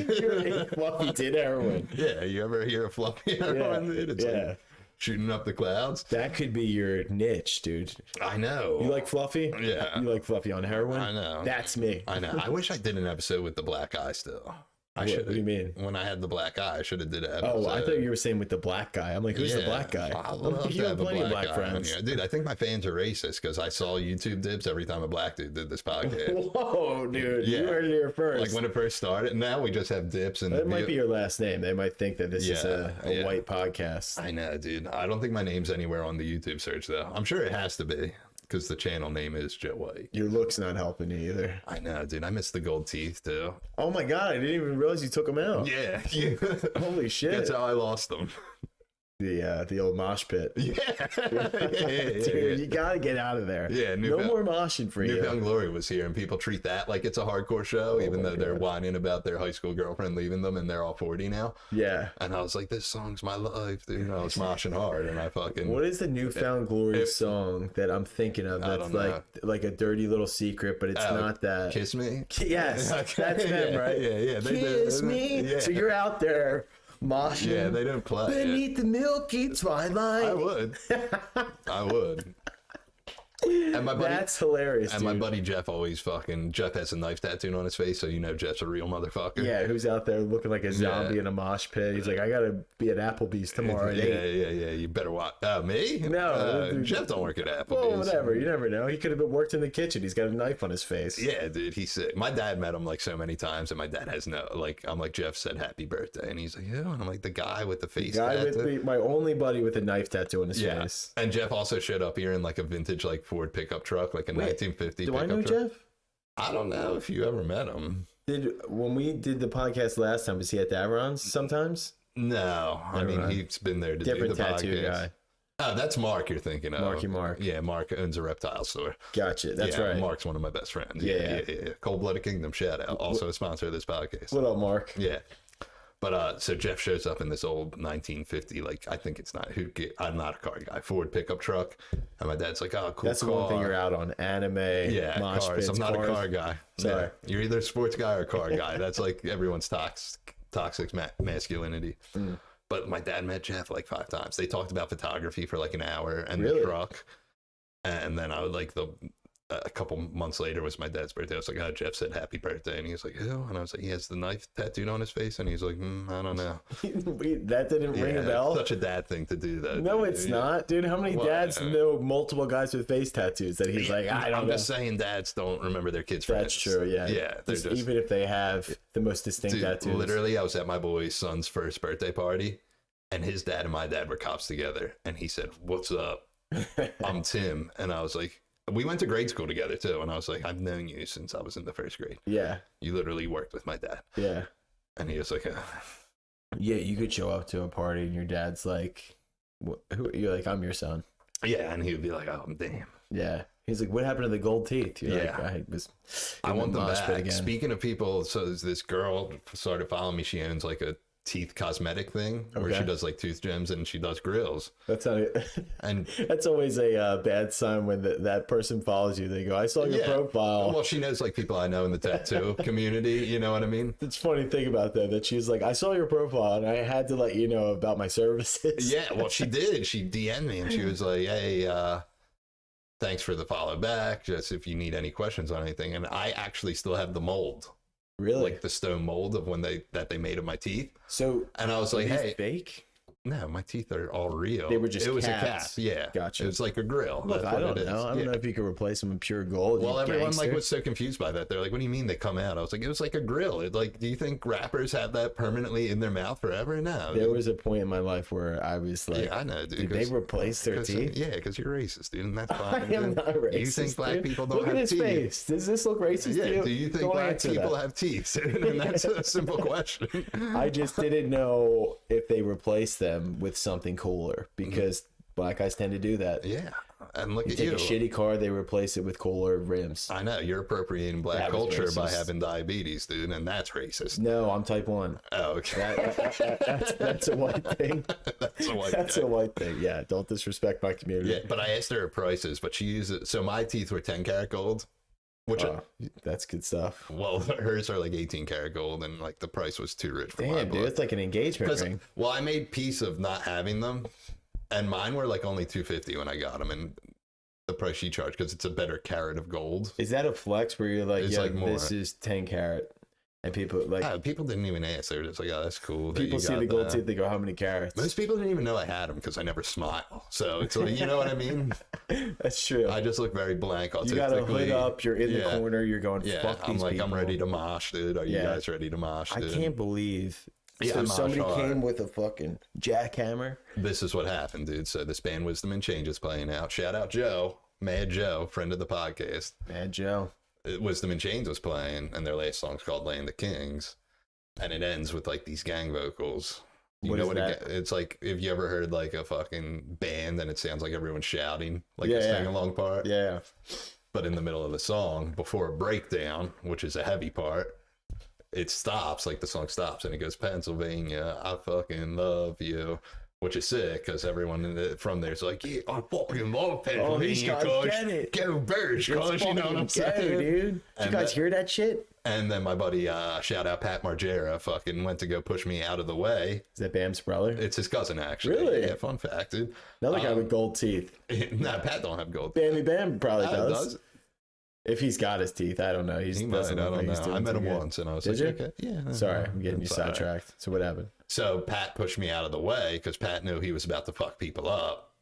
Fluffy did heroin. Yeah, you ever hear of Fluffy heroin, dude? It's like shooting up the clouds. That could be your niche, dude. I know. You like Fluffy? Yeah. You like Fluffy on heroin? I know. That's me. I know. I wish I did an episode with the black eye still. What do you mean? When I had the black eye, I should have did an episode. Oh, I thought you were saying with the black guy. I'm like, who's the black guy? I love you have plenty of black friends. Dude, I think my fans are racist because I saw YouTube dips every time a black dude did this podcast. Whoa, dude. You heard it here first. Like when it first started. Now we just have dips. And that might be your last name. They might think that this is a white podcast. I know, dude. I don't think my name's anywhere on the YouTube search, though. I'm sure it has to be. Because the channel name is Joe White. Your look's not helping you either. I know, dude. I miss the gold teeth, too. Oh, my God. I didn't even realize you took them out. Yeah. Holy shit. That's how I lost them. The old mosh pit. Yeah. Dude, you gotta get out of there. Yeah, no more moshing for you. Newfound Glory was here, and people treat that like it's a hardcore show, even though they're whining about their high school girlfriend leaving them, and they're all 40 now. Yeah. And I was like, this song's my life, dude. I was moshing hard, and I fucking... What is the Newfound Glory song that I'm thinking of that's like a dirty little secret, but it's not that? Kiss Me? Yes, that's them, right? Yeah. Kiss Me. Yeah. So you're out there moshing. Yeah, they didn't play beneath the milky twilight. I would. And my buddy, that's hilarious. And dude. my buddy Jeff Jeff has a knife tattooed on his face, so you know Jeff's a real motherfucker. Yeah, who's out there looking like a zombie in a mosh pit. He's like, I gotta be at Applebee's tomorrow at 8. Yeah. You better watch. Me? No, Jeff don't work at Applebee's. Well, whatever. You never know. He could have worked in the kitchen. He's got a knife on his face. Yeah, dude, he's sick. My dad met him like so many times, and my dad has I'm like, Jeff said happy birthday, and he's like, yeah, and I'm like, the guy with the face tattoo. My only buddy with a knife tattoo on his face. And Jeff also showed up here in like a vintage like Ford pickup truck, like a 1950 pickup truck. Do I know truck. Jeff? I don't know if you ever met him. When we did the podcast last time, was he at the Averons sometimes? No, I mean he's been there to do the tattoo podcast. Guy. Oh, that's Mark you're thinking of. Mark. Yeah, Mark owns a reptile store. Gotcha. That's right. Mark's one of my best friends. Yeah. Cold-Blooded Kingdom, shout out. Also a sponsor of this podcast. What up, Mark? Yeah. But so Jeff shows up in this old 1950, like I think it's not I'm not a car guy, Ford pickup truck, and my dad's like, oh, cool. That's the one thing you're out on, anime. Yeah, mosh cars. pits, I'm not a car guy. Sorry, you're either a sports guy or a car guy. That's like everyone's toxic masculinity. But my dad met Jeff like 5 times. They talked about photography for like an hour and the truck, and then I would like a couple months later was my dad's birthday. I was like, oh, Jeff said happy birthday. And he was like, who? And I was like, he has the knife tattooed on his face. And he's like, I don't know. That didn't ring a bell? Such a dad thing to do, though. No, it's not. Dude, how many dads know multiple guys with face tattoos that he's like, I don't know. I'm just saying dads don't remember their kids' friends. That's true, yeah. Yeah. Even if they have the most distinct tattoos. Literally, I was at my boy's son's first birthday party, and his dad and my dad were cops together. And he said, what's up? I'm Tim. And I was like, we went to grade school together too. And I was like, I've known you since I was in the first grade. Yeah. You literally worked with my dad. Yeah. And he was like, yeah, you could show up to a party and your dad's like, who? You're like, I'm your son. yeah. And he would be like, oh, damn. Yeah. He's like, what happened to the gold teeth? You're Yeah. like, I want them back. Speaking of people, so this girl started following me. She owns like a teeth cosmetic thing where she does like tooth gems and she does grills. That's not and that's always a bad sign when that person follows you. They go, I saw your profile. Well, she knows like people I know in the tattoo community. You know what I mean? It's funny thing about that she's like, I saw your profile and I had to let you know about my services. Yeah, well, she did. She DM'd me and she was like, hey, thanks for the follow back. Just if you need any questions on anything. And I actually still have the mold. Really? Like the stone mold of when they made of my teeth. So, and I was like, hey, fake? No, my teeth are all real. They were just It was caps. a cap. Yeah. Gotcha. It was like a grill. Look, I don't know. I don't know if you could replace them with pure gold. Well, everyone like was so confused by that. They're like, what do you mean they come out? I was like, it was like a grill. It, like, do you think rappers have that permanently in their mouth forever? No. There was a point in my life where I was like, yeah, I know, dude. Did they replace their teeth? Yeah, because you're racist, dude. And that's I fine. am not racist. You think black people don't look have at his teeth? Face. Does this look racist to you? Do you think black people have teeth? And that's a simple question. I just didn't know if they replaced them with something cooler because black guys tend to do that. Yeah. And look at you. you. Take a shitty car, they replace it with cooler rims. I know. You're appropriating black culture by having diabetes, dude, and that's racist. No, I'm type 1. Oh, okay. That's a white thing. That's a white thing. Yeah, don't disrespect my community. Yeah, but I asked her her prices, but she used it. So my teeth were 10 karat gold. Which that's good stuff. Well, hers are like 18 karat gold, and like the price was too rich for my blood. Dude, it's like an engagement ring. Well, I made peace of not having them, and mine were like only $250 when I got them, and the price she charged because it's a better carat of gold. Is that a flex where you're like, it's yeah, like more. This is 10 karat, and people like people didn't even ask. They were just like, oh, that's cool. People see the gold teeth, they go, how many carats? Most people didn't even know I had them because I never smile. So it's like, you know what I mean? That's true. I just look very blank. You got a hood up, you're in the corner, you're going, fuck these people. I'm ready to mosh, dude. Are you guys ready to mosh, dude? I can't believe. So somebody came with a fucking jackhammer. This is what happened, dude. So this band Wisdom and Change is playing out. Shout out Joe, Mad Joe, friend of the podcast. Mad Joe. Wisdom and Chains was playing, and their last song's called Land of Kings. And it ends with like these gang vocals. You know what it's like? If you ever heard like a fucking band and it sounds like everyone's shouting, like a sing along part. Yeah. But in the middle of the song, before a breakdown, which is a heavy part, it stops, like the song stops, and it goes, Pennsylvania, I fucking love you. Which is sick because everyone from there is like, yeah, I fucking love Pennsylvania. Oh, these guys get it. Go Birds, cuz, you know what I'm saying? Dude. Did you guys hear that shit? And then my buddy, shout out Pat Margera, fucking went to go push me out of the way. Is that Bam's brother? It's his cousin, actually. Really? Yeah, fun fact, dude. Another guy with gold teeth. Nah, Pat don't have gold teeth. Bam probably does. If he's got his teeth, I don't know. He doesn't. I don't know. I met him once, and I was like, okay, yeah. Sorry, I'm getting you sidetracked. So what happened? So Pat pushed me out of the way because Pat knew he was about to fuck people up.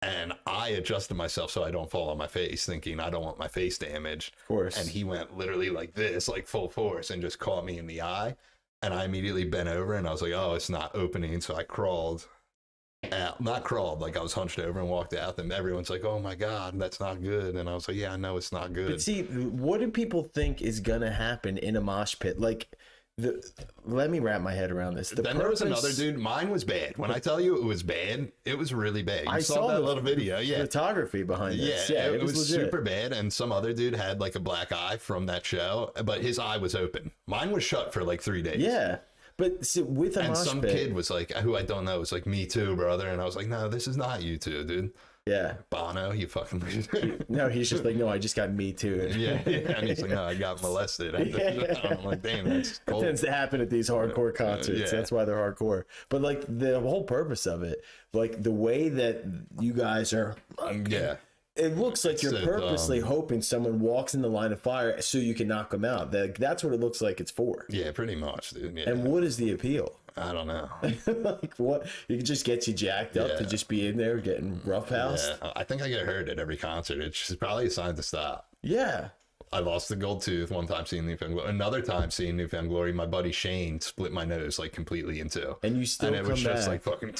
And I adjusted myself so I don't fall on my face, thinking I don't want my face damaged. Of course. And he went literally like this, like full force, and just caught me in the eye. And I immediately bent over and I was like, oh, it's not opening. So I crawled out, not crawled, like I was hunched over and walked out. And everyone's like, oh my God, that's not good. And I was like, yeah, I know it's not good. But see, what do people think is going to happen in a mosh pit? Like, let me wrap my head around this. Then there was another dude. Mine was bad. When I tell you it was bad, it was really bad. You saw that little video. Yeah, photography behind this. Yeah, it was super bad. And some other dude had like a black eye from that show, but his eye was open. Mine was shut for like 3 days. Yeah. But see, with a and mosh some pit, kid was like, who I don't know, was like, me too, brother. And I was like, no, this is not you two, dude. Yeah. Bono, you fucking. No, he's just like, no, I just got me too. Yeah. And he's like, no, I got molested. I'm like, damn, that's cool. That tends to happen at these hardcore concerts. Yeah. That's why they're hardcore. But like the whole purpose of it, like the way that you guys are. Yeah. It looks like you're purposely hoping someone walks in the line of fire so you can knock them out. That's what it looks like it's for. Yeah, pretty much, dude. Yeah. And what is the appeal? I don't know. Like what? It just gets you jacked up to just be in there getting roughhoused. Yeah, I think I get hurt at every concert. It's probably a sign to stop. Yeah. I lost the gold tooth one time seeing New Found Glory. Another time seeing New Found Glory, my buddy Shane split my nose like completely in two. And you still and it come was just back. like fucking.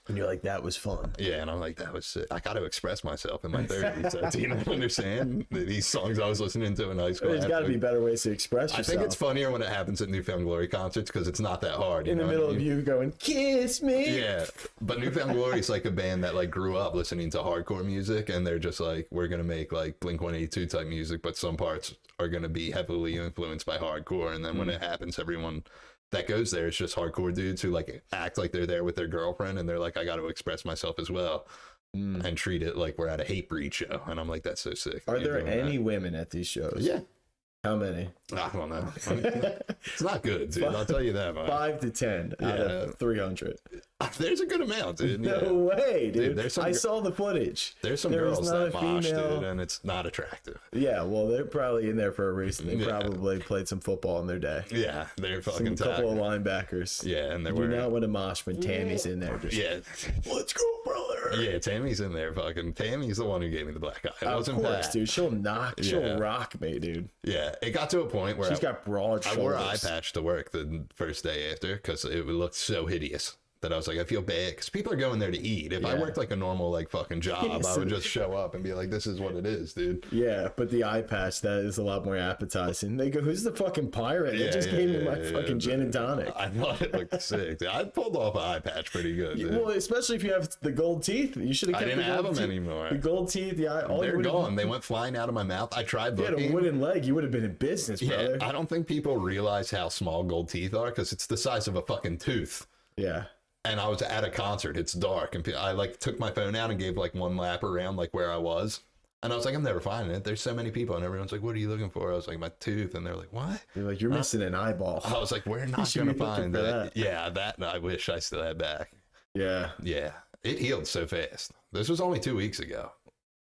And you're like, that was fun. Yeah, and I'm like, that was sick. I got to express myself in my 30s. So, do you not understand these songs I was listening to in high school? There's got to be better ways to express yourself. I think it's funnier when it happens at New Found Glory concerts because it's not that hard. In the middle of you going, kiss me. Yeah, but New Found Glory is like a band that like grew up listening to hardcore music, and they're just like, we're gonna make like Blink-182 type music, but some parts are gonna be heavily influenced by hardcore. And then when it happens, everyone that goes there is just hardcore dudes who like act like they're there with their girlfriend, and they're like, I got to express myself as well. And treat it like we're at a hate breed show. And I'm like, that's so sick. Are there any women at these shows? Yeah. How many? I don't know. It's not good, dude. I'll tell you that, man. 5 to 10 out of 300. There's a good amount, dude. No way, dude. I saw the footage. There's some girls that mosh, dude, and it's not attractive. Yeah, well, they're probably in there for a reason. They probably played some football in their day. Yeah, they're fucking a couple of linebackers. Yeah, and they're wearing. You not want to mosh when Tammy's in there. Just, let's go, brother. Yeah, Tammy's in there. Fucking Tammy's the one who gave me the black eye. It wasn't of course, Pat. Dude. She'll rock me, dude. Yeah, it got to a point where she's got broad shoulders. I wore an eye patch to work the first day after because it looked so hideous that I was like, I feel bad because people are going there to eat. If I worked like a normal like fucking job, I would just show up and be like, this is what it is, dude. Yeah, but the eye patch, that is a lot more appetizing. They go, who's the fucking pirate? They just gave me my fucking gin and tonic. I thought it looked sick. Dude. I pulled off an eye patch pretty good, dude. Well, especially if you have the gold teeth. You should have kept I didn't have them anymore. The gold teeth, the eye. They're gone. They went flying out of my mouth. I tried looking. If you had a wooden leg, you would have been in business, brother. I don't think people realize how small gold teeth are because it's the size of a fucking tooth. Yeah. And I was at a concert. It's dark, and I like took my phone out and gave like one lap around like where I was, and I was like, I'm never finding it. There's so many people, and everyone's like, what are you looking for? I was like, my tooth, and they're like, what? They're like, you're missing an eyeball. I was like, we're not gonna find that. Yeah, that I wish I still had back. Yeah, it healed so fast. This was only 2 weeks ago.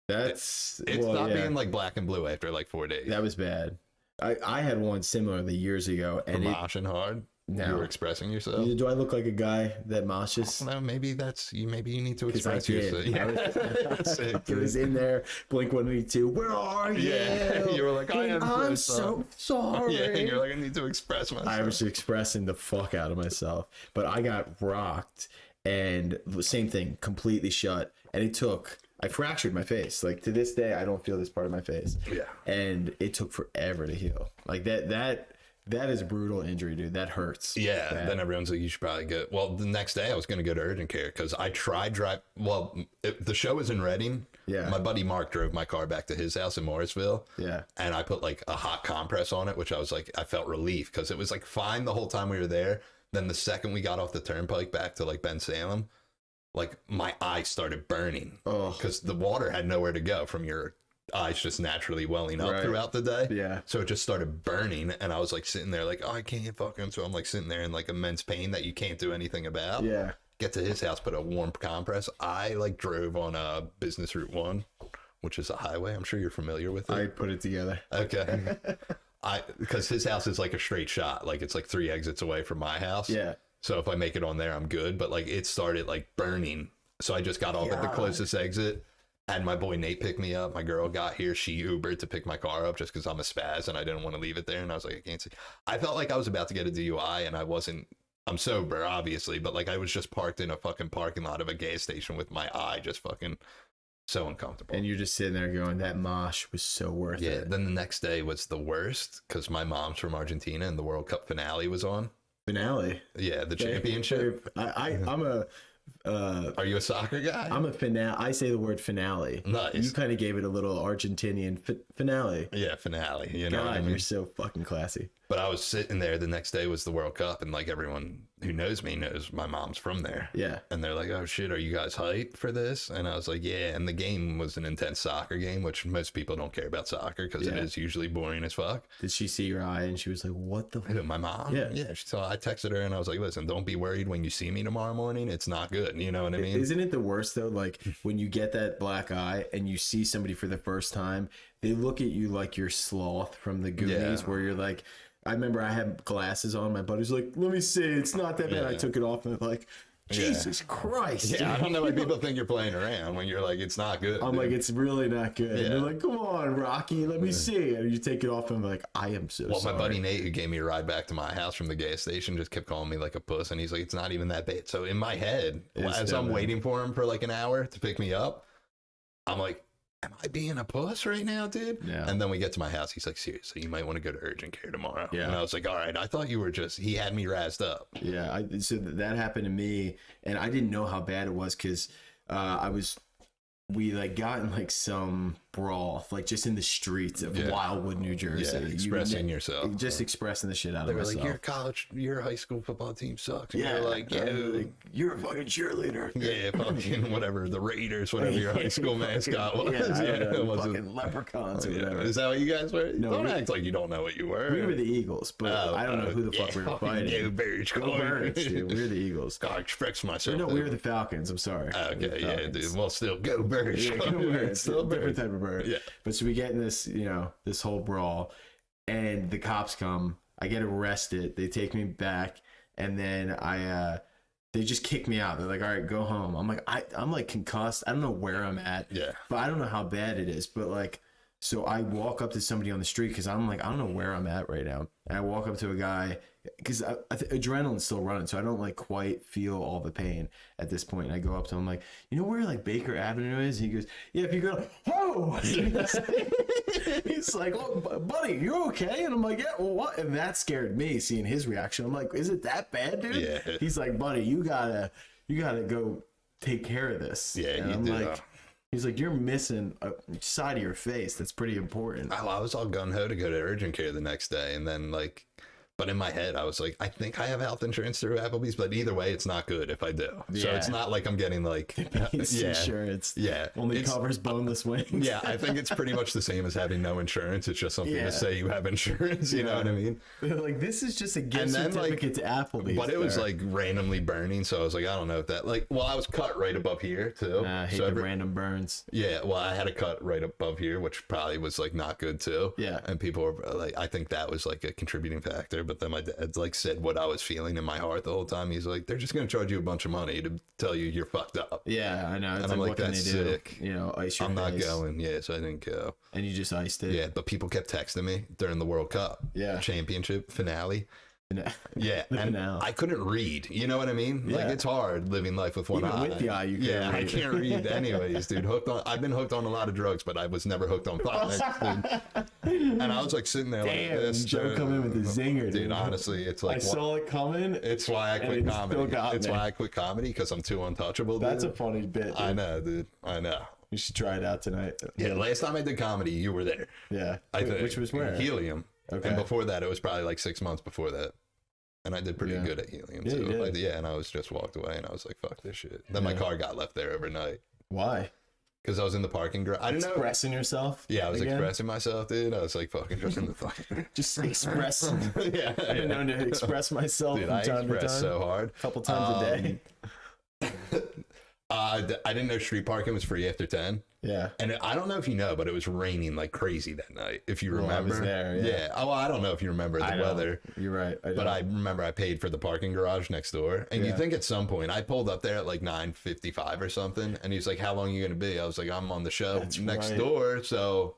It stopped being like black and blue after like 4 days. That was bad. I had one similarly years ago, and moshing hard. No. You were expressing yourself. Do I look like a guy that moshes? No, maybe that's you. Maybe you need to express yourself. It was in there. Blink-182. Where are you? Yeah, you were like, I'm so sorry. Yeah, and you're like, I need to express myself. I was expressing the fuck out of myself, but I got rocked, and same thing, completely shut, and it took. I fractured my face. Like to this day, I don't feel this part of my face. Yeah, and it took forever to heal. Like that is a brutal injury, dude. That hurts. Yeah. Then everyone's like, you should probably go. Well, the next day I was going to go to urgent care because I tried drive. Well, the show was in Reading. Yeah. My buddy Mark drove my car back to his house in Morrisville. Yeah. And I put like a hot compress on it, which I was like, I felt relief because it was like fine the whole time we were there. Then the second we got off the turnpike back to like Ben Salem, like my eyes started burning because the water had nowhere to go from your eyes just naturally welling up throughout the day. Yeah. So it just started burning, and I was like sitting there like, oh, I can't fucking. So I'm like sitting there in like immense pain that you can't do anything about. Yeah. Get to his house, put a warm compress. I like drove on Business Route 1, which is a highway. I'm sure you're familiar with it. I put it together. Okay. Because his house is like a straight shot. Like it's like 3 exits away from my house. Yeah. So if I make it on there, I'm good. But like it started like burning. So I just got off at the closest exit. Had my boy Nate pick me up. My girl got here. She Ubered to pick my car up just because I'm a spaz and I didn't want to leave it there. And I was like, I can't see. I felt like I was about to get a DUI and I wasn't. I'm sober, obviously, but like I was just parked in a fucking parking lot of a gas station with my eye just fucking so uncomfortable. And you're just sitting there going, that mosh was so worth it. Yeah. Then the next day was the worst because my mom's from Argentina and the World Cup finale was on. Finale? Yeah, the championship. I'm a. Are you a soccer guy? I'm a finale. I say the word finale. Nice. You kind of gave it a little Argentinian finale. Yeah, finale. You know God, what I mean? You're so fucking classy. But I was sitting there. The next day was the World Cup, and like everyone who knows me knows my mom's from there. Yeah. And they're like, "Oh shit, are you guys hyped for this?" And I was like, "Yeah." And the game was an intense soccer game, which most people don't care about soccer because it is usually boring as fuck. Did she see your eye and she was like, "What the?" My mom. Yeah. So I texted her and I was like, "Listen, don't be worried when you see me tomorrow morning. It's not good." You know what I mean? Isn't it the worst though? Like when you get that black eye and you see somebody for the first time, they look at you like you're Sloth from the Goonies, where you're like. I remember I had glasses on. My buddy's like, "Let me see. It's not that bad." I took it off and like, Jesus Christ. Yeah, I don't know why people think you're playing around when you're like, it's not good. I'm dude. like, it's really not good. Yeah. And they're like, come on, Rocky, let me see. And you take it off, and I'm like, I am so sorry. My buddy Nate, who gave me a ride back to my house from the gas station, just kept calling me like a puss, and he's like, it's not even that bad. So in my head, as I'm waiting for him for like an hour to pick me up, I'm like, am I being a puss right now, dude? Yeah. And then we get to my house. He's like, seriously, you might want to go to urgent care tomorrow. Yeah. And I was like, all right, I thought you were he had me razzed up. Yeah. So that happened to me, and I didn't know how bad it was because we like got in like some brawl, like just in the streets of Wildwood, New Jersey. Yeah, expressing yourself. Just expressing the shit out they of myself. They were like, your high school football team sucks. And yeah. You're like, yeah. Like, you're a fucking cheerleader. Yeah, fucking whatever, the Raiders, whatever your high school mascot was. It wasn't fucking leprechauns or whatever. Is that what you guys were? No, don't act like you don't know what you were. We were the Eagles, but I don't know who the fuck we were fighting. Go Birds, go Birds, dude. We were the Eagles. God, I express myself. No, we were the Falcons. I'm sorry. Okay, yeah, dude. Well, still, go Birds. Yeah, go Birds. Still different type of bird. Yeah. But so we get in this, this whole brawl, and the cops come. I get arrested. They take me back, and then they just kick me out. They're like, all right, go home. I'm like, I'm like concussed. I don't know where I'm at. Yeah. But I don't know how bad it is. But like, so I walk up to somebody on the street because I'm like, I don't know where I'm at right now. And I walk up to a guy because adrenaline's still running, so I don't like quite feel all the pain at this point. And I go up to him like, you know where like Baker Avenue is? And he goes, yeah. If you go, whoa! He's like, oh, buddy, you okay? And I'm like, yeah. Well, what? And that scared me seeing his reaction. I'm like, is it that bad, dude? Yeah. He's like, buddy, you gotta go take care of this. Yeah. And I'm like. He's like, you're missing a side of your face. That's pretty important. Oh, I was all gung-ho to go to urgent care the next day. And then, like, but in my head, I was like, I think I have health insurance through Applebee's, but either way, it's not good if I do. Yeah. So it's not like I'm getting, like, insurance. Yeah. Only covers boneless wings. Yeah, I think it's pretty much the same as having no insurance. It's just something to say you have insurance. You know what I mean? Like, this is just a gift certificate to Applebee's. But it was, like, randomly burning. So I was like, I don't know if that, like, well, I was cut right above here, too. I hate the random burns. Yeah, well, I had a cut right above here, which probably was, like, not good, too. Yeah. And people were, like, I think that was, like, a contributing factor. But then my dad, like, said what I was feeling in my heart the whole time. He's like, they're just going to charge you a bunch of money to tell you you're fucked up. Yeah, I know. It's and I'm like, what can that's they do? sick. Ice your I'm not face. going. Yeah, so I didn't go. And you just iced it. Yeah, but people kept texting me during the World Cup. Yeah. Championship finale. Yeah, and finale. I couldn't read. You know what I mean? Yeah. Like, it's hard living life with one Even eye. with the eye, you can't read. I can't read anyways, dude. I've been hooked on a lot of drugs, but I was never hooked on phonics, dude. And I was like sitting there like this. Joe come in with the zinger, dude. Honestly, it's like I saw it coming. It's why I quit comedy. It's why I quit comedy, because I'm too untouchable, dude. That's a funny bit, dude. I know, dude. I know. We should try it out tonight. Yeah, last time I did comedy, you were there. Yeah. I think. Which was where? Helium. Okay. And before that, it was probably like 6 months before that. And I did pretty good at Helium, too. And I was just walked away, and I was like, fuck this shit. Then my car got left there overnight. Why? Because I was in the parking garage. I didn't know. Expressing yourself? Yeah, I was expressing myself, dude. I was like fucking just in the fucking. Just expressing. Yeah. I've been known to express myself dude, from time to time. So hard. A couple times a day. I didn't know street parking was free after 10. Yeah. And I don't know if you know, but it was raining like crazy that night, if you remember. I was there, yeah. Oh, I don't know if you remember the weather. You're right. But I remember I paid for the parking garage next door. And you think at some point, I pulled up there at like 9:55 or something. And he's like, how long are you going to be? I was like, I'm on the show next door. So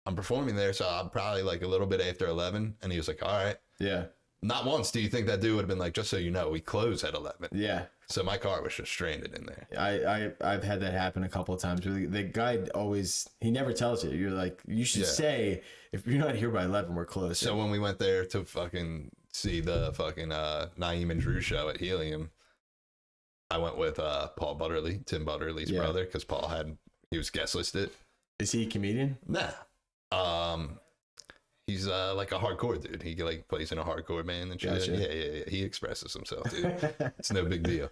I'm performing there. So I'm probably like a little bit after 11. And he was like, all right. Yeah. Not once do you think that dude would have been like, just so you know, we close at 11. Yeah. So my car was just stranded in there. I've had that happen a couple of times. The guy he never tells you. You're like, you should say, if you're not here by 11, we're closed. So when we went there to fucking see the fucking Naeem and Drew show at Helium, I went with Paul Butterly, Tim Butterly's brother, because he was guest listed. Is he a comedian? Nah. He's like a hardcore dude. He like plays in a hardcore band and shit. Gotcha. Yeah. He expresses himself, dude. It's no big deal.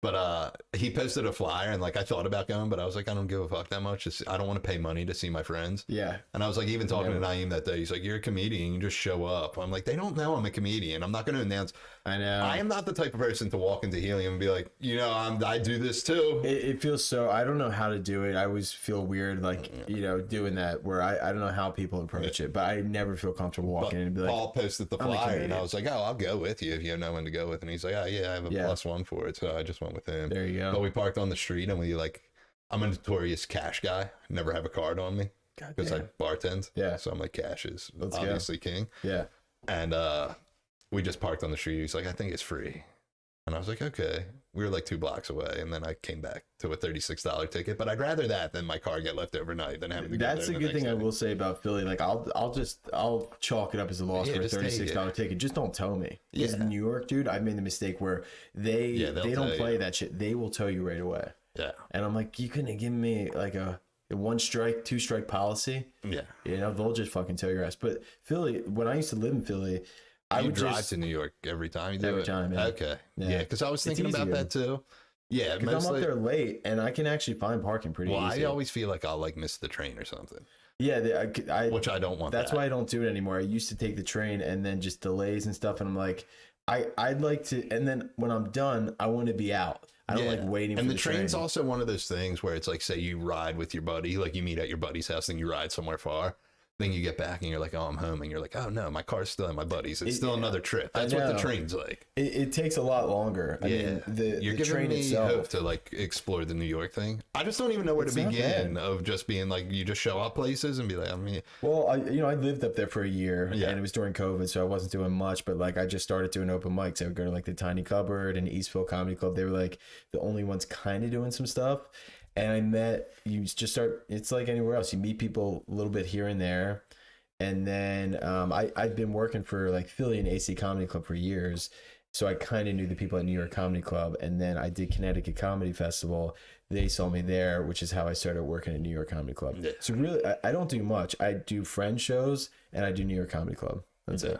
But he posted a flyer, and like I thought about going, but I was like, I don't give a fuck that much. I don't want to pay money to see my friends. Yeah. And I was like, even talking to Naeem that day, he's like, you're a comedian, you just show up. I'm like, they don't know I'm a comedian. I'm not going to announce. I know. I am not the type of person to walk into Helium and be like, you know, I do this too. It feels so. I don't know how to do it. I always feel weird, like you know, doing that. Where I don't know how people approach it, but I never feel comfortable walking in and be like. Paul posted the flyer, and I was like, oh, I'll go with you if you know when to go with. And he's like, oh yeah, I have a +1 for it, so I just went with him. There you go. But we parked on the street, and we like, I'm a notorious cash guy. Never have a card on me because I bartend. Yeah. So I'm like, cash is obviously king. Yeah. And we just parked on the street. He's like, I think it's free. And I was like, okay. We were like 2 blocks away, and then I came back to a $36 ticket. But I'd rather that than my car get left overnight than having to go That's there a good thing I will say about Philly. Like I'll chalk it up as a loss for a $36 ticket. Just don't tell me. Because in New York, dude, I made the mistake where they don't play that shit. They will tell you right away. Yeah. And I'm like, you couldn't have given me like a 1 strike, 2 strike policy. Yeah. You know, they'll just fucking tell your ass. But Philly, when I used to live in Philly, I would drive to New York every time you do every time. Yeah. Okay. Yeah, because I was thinking about that too. Yeah, because I'm up there late and I can actually find parking pretty easy. I always feel like I'll like miss the train or something. Yeah, which I don't want. That's why I don't do it anymore. I used to take the train and then just delays and stuff, and I'm like, I'd like to, and then when I'm done, I want to be out. I don't like waiting for the train. And the train's also one of those things where it's like, say you ride with your buddy, like you meet at your buddy's house and you ride somewhere far. Then you get back and you're like, oh, I'm home. And you're like, oh, no, my car's still at my buddy's. It's still another trip. That's what the train's like. It takes a lot longer. I mean, you're giving train me itself, hope to like explore the New York thing. I just don't even know where to begin of just being like, you just show up places and be like, I mean. Well, I lived up there for a year and it was during COVID, so I wasn't doing much. But like, I just started doing open mics. I would go to like the Tiny Cupboard and Eastville Comedy Club. They were like the only ones kind of doing some stuff. And I met, it's like anywhere else. You meet people a little bit here and there. And then I'd been working for like Philly and AC Comedy Club for years. So I kind of knew the people at New York Comedy Club. And then I did Connecticut Comedy Festival. They saw me there, which is how I started working at New York Comedy Club. Yeah. So really, I don't do much. I do friend shows and I do New York Comedy Club. That's it.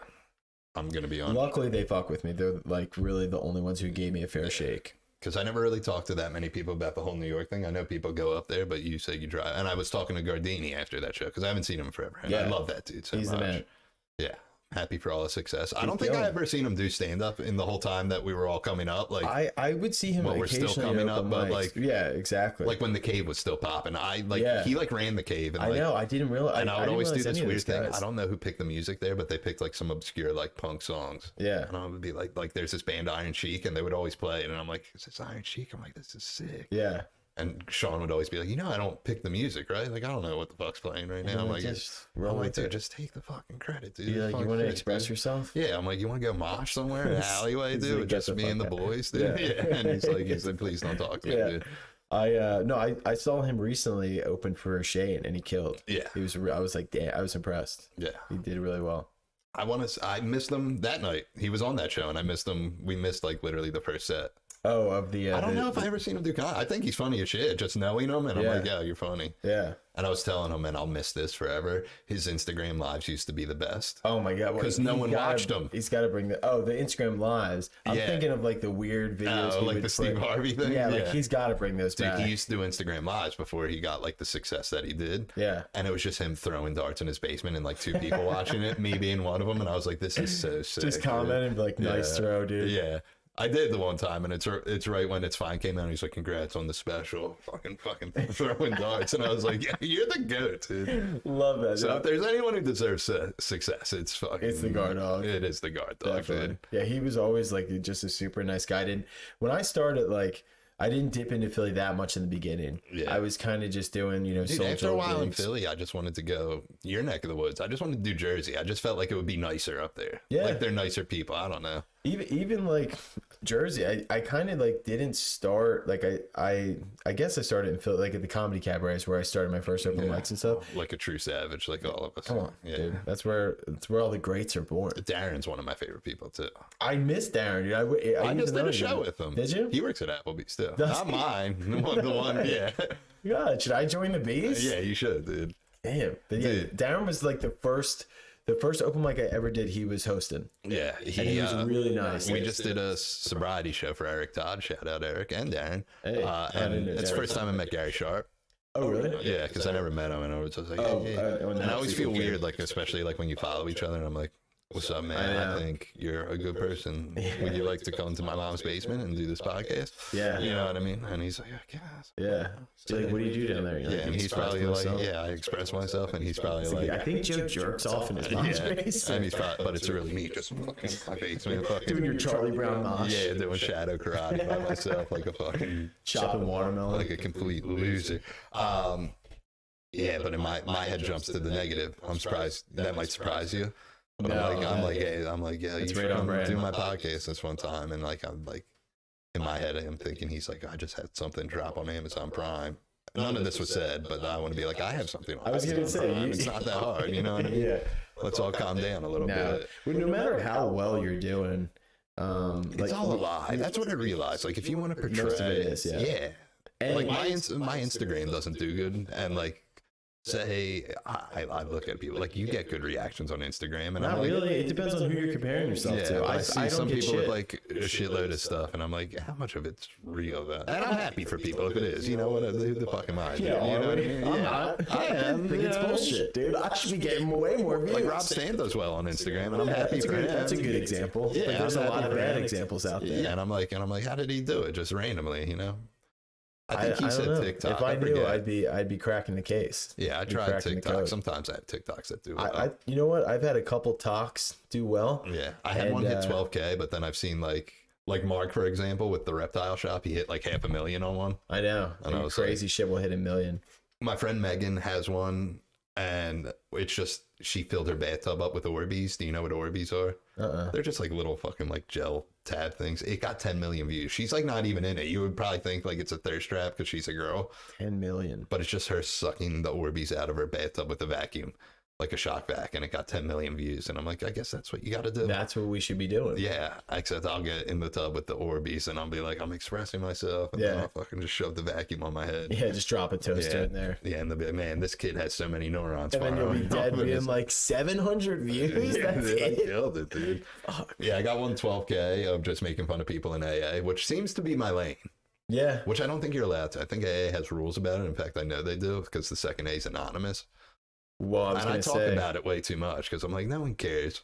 I'm going to be on. Luckily, they fuck with me. They're like really the only ones who gave me a fair shake. Because I never really talked to that many people about the whole New York thing. I know people go up there, but you say you drive. And I was talking to Gardini after that show because I haven't seen him forever. And I love that dude so much. He's the man. Yeah. Happy for all his success. I don't think I ever seen him do stand up in the whole time that we were all coming up. Like I would see him. But we're still coming up. But like exactly. Like when the cave was still popping. He like ran the cave. And I know. I didn't realize. And I would always do this weird thing. I don't know who picked the music there, but they picked like some obscure like punk songs. Yeah. And I would be like there's this band Iron Chic, and they would always play it, and I'm like, is this Iron Chic? I'm like, this is sick. Yeah. And Sean would always be like, I don't pick the music, right? Like, I don't know what the fuck's playing right now. I'm like, dude, just take the fucking credit, dude. Like, you want to express yourself? Yeah, I'm like, you want to go mosh somewhere in an alleyway, dude? Like, just me and the boys, dude. Yeah. And he said, please don't talk to me, dude. I saw him recently open for Shane and he killed. Yeah. I was like, damn, I was impressed. Yeah. He did really well. I missed him that night. He was on that show and I missed him. We missed like literally the first set. Oh, of the. I don't know if I ever seen him do comedy. I think he's funny as shit. Just knowing him, and I'm like, yeah, you're funny. Yeah. And I was telling him, and I'll miss this forever. His Instagram lives used to be the best. Oh my god, because no one watched them. He's got to bring the Instagram lives. I'm thinking of like the weird videos, like the Steve Harvey thing. Yeah, like he's got to bring those back. He used to do Instagram lives before he got like the success that he did. Yeah. And it was just him throwing darts in his basement and like 2 people watching it, me being one of them, and I was like, this is so sick. Just commenting like, nice throw, dude. Yeah. I did the one time, and it's right when It's Fine came out. He's like, "Congrats on the special, fucking throwing darts," and I was like, "Yeah, you're the goat, dude." Love that. So if there's anyone who deserves success, it's the guard dog. It is the guard dog, dude. Yeah, he was always like just a super nice guy. When I started, like, I didn't dip into Philly that much in the beginning. Yeah. I was kind of just doing, dude, after a while in Philly, I just wanted to go your neck of the woods. I just wanted to do Jersey. I just felt like it would be nicer up there. Yeah. Like they're nicer people. I don't know. Even like Jersey, I kind of like didn't start like I guess I started in Philly, like at the Comedy Cabarets where I started my first open mics and stuff. Like a true savage, like all of us. Come on, dude. That's where all the greats are born. Darren's one of my favorite people too. I miss Darren, dude. I just did a show with him. Did you? He works at Applebee's too. Not mine. The one, yeah. God, should I join the Bees? Yeah, you should, dude. Damn. But yeah, Darren was like the first the first open mic I ever did, he was hosting. Yeah, And he was really nice. We just did a sobriety show for Eric Todd. Shout out Eric and Darren. Hey, and it's the first time I met Gary Sharp. Oh, really? Yeah, because I never met him, and I was just like, and I always feel weird, like especially like when you follow each other, and I'm like, "What's up, man? I think you're a good person. Would you like to come to my mom's basement and do this podcast?" Yeah, you know what I mean. And he's like, "I guess." Yeah. So like, what do you do down there? Yeah, and he's probably like, "Yeah, I express myself," and he's probably like, I think Joe jerks off in his mom's face. And he's probably, but it's really me, just fucking in my basement, fucking Doing your Charlie Brown mosh. Yeah, doing shadow karate by myself, like a fucking chopping watermelon, like a complete loser. Yeah, but in my head jumps to the negative. I'm surprised. That might surprise you. But I'm like, yeah, you should come do my podcast this one time. And like, I'm like, in my head, I'm thinking he's like, I just had something drop on Amazon Prime. None of this was said, but I want to be like, I have something on Amazon Prime. It's not that hard, you know what I mean? Yeah. Let's all calm down a little bit. No matter how well you're doing, it's all a lie. That's what I realized. Like, if you want to portray, most of it is, yeah. And like my Instagram doesn't do good, and like. Say, I look at people like you get good reactions on Instagram, and not I'm like, really. It depends on who you're comparing yourself to. I see some people with like a shitload of stuff, and I'm like, how much of it's real? Though? And I'm happy for people if it is. You know what? Who the fuck am I? Yeah, you know what I mean? I'm not. I am. I think it's bullshit, dude. I should be getting way more views. Like Rob Stan does well on Instagram, and I'm happy for him. That's a good example. Yeah, there's a lot of bad examples out there. Yeah, and I'm like, how did he do it? Just randomly, you know? I think he said TikTok. If I knew, I'd be cracking the case. Yeah, I tried TikTok. Sometimes I have TikToks that do well. You know what? I've had a couple talks do well. Yeah, I had one hit 12K, but then I've seen like Mark, for example, with the reptile shop, he hit like 500,000 on one. I know. And I was crazy shit will hit 1 million. My friend Megan has one, and it's just she filled her bathtub up with Orbeez. Do you know what Orbeez are? They're just like little fucking like gel tab things. It got 10 million views. She's like not even in it. You would probably think like it's a thirst trap because she's a girl. 10 million. But it's just her sucking the Orbeez out of her bathtub with a vacuum, like a shock vac, and it got 10 million views. And I'm like, I guess that's what you got to do. That's what we should be doing. Yeah, except I'll get in the tub with the Orbeez and I'll be like, I'm expressing myself, and then I'll fucking just shove the vacuum on my head. Yeah, just drop a toaster in there. Yeah, and they'll be like, man, this kid has so many neurons. And then you'll be dead being like 700 views. That's it. I killed it, dude. Yeah, I got 12K of just making fun of people in AA, which seems to be my lane. Yeah. Which I don't think you're allowed to. I think AA has rules about it. In fact, I know they do because the second A is anonymous. Well, I talk about it way too much because I'm like, no one cares.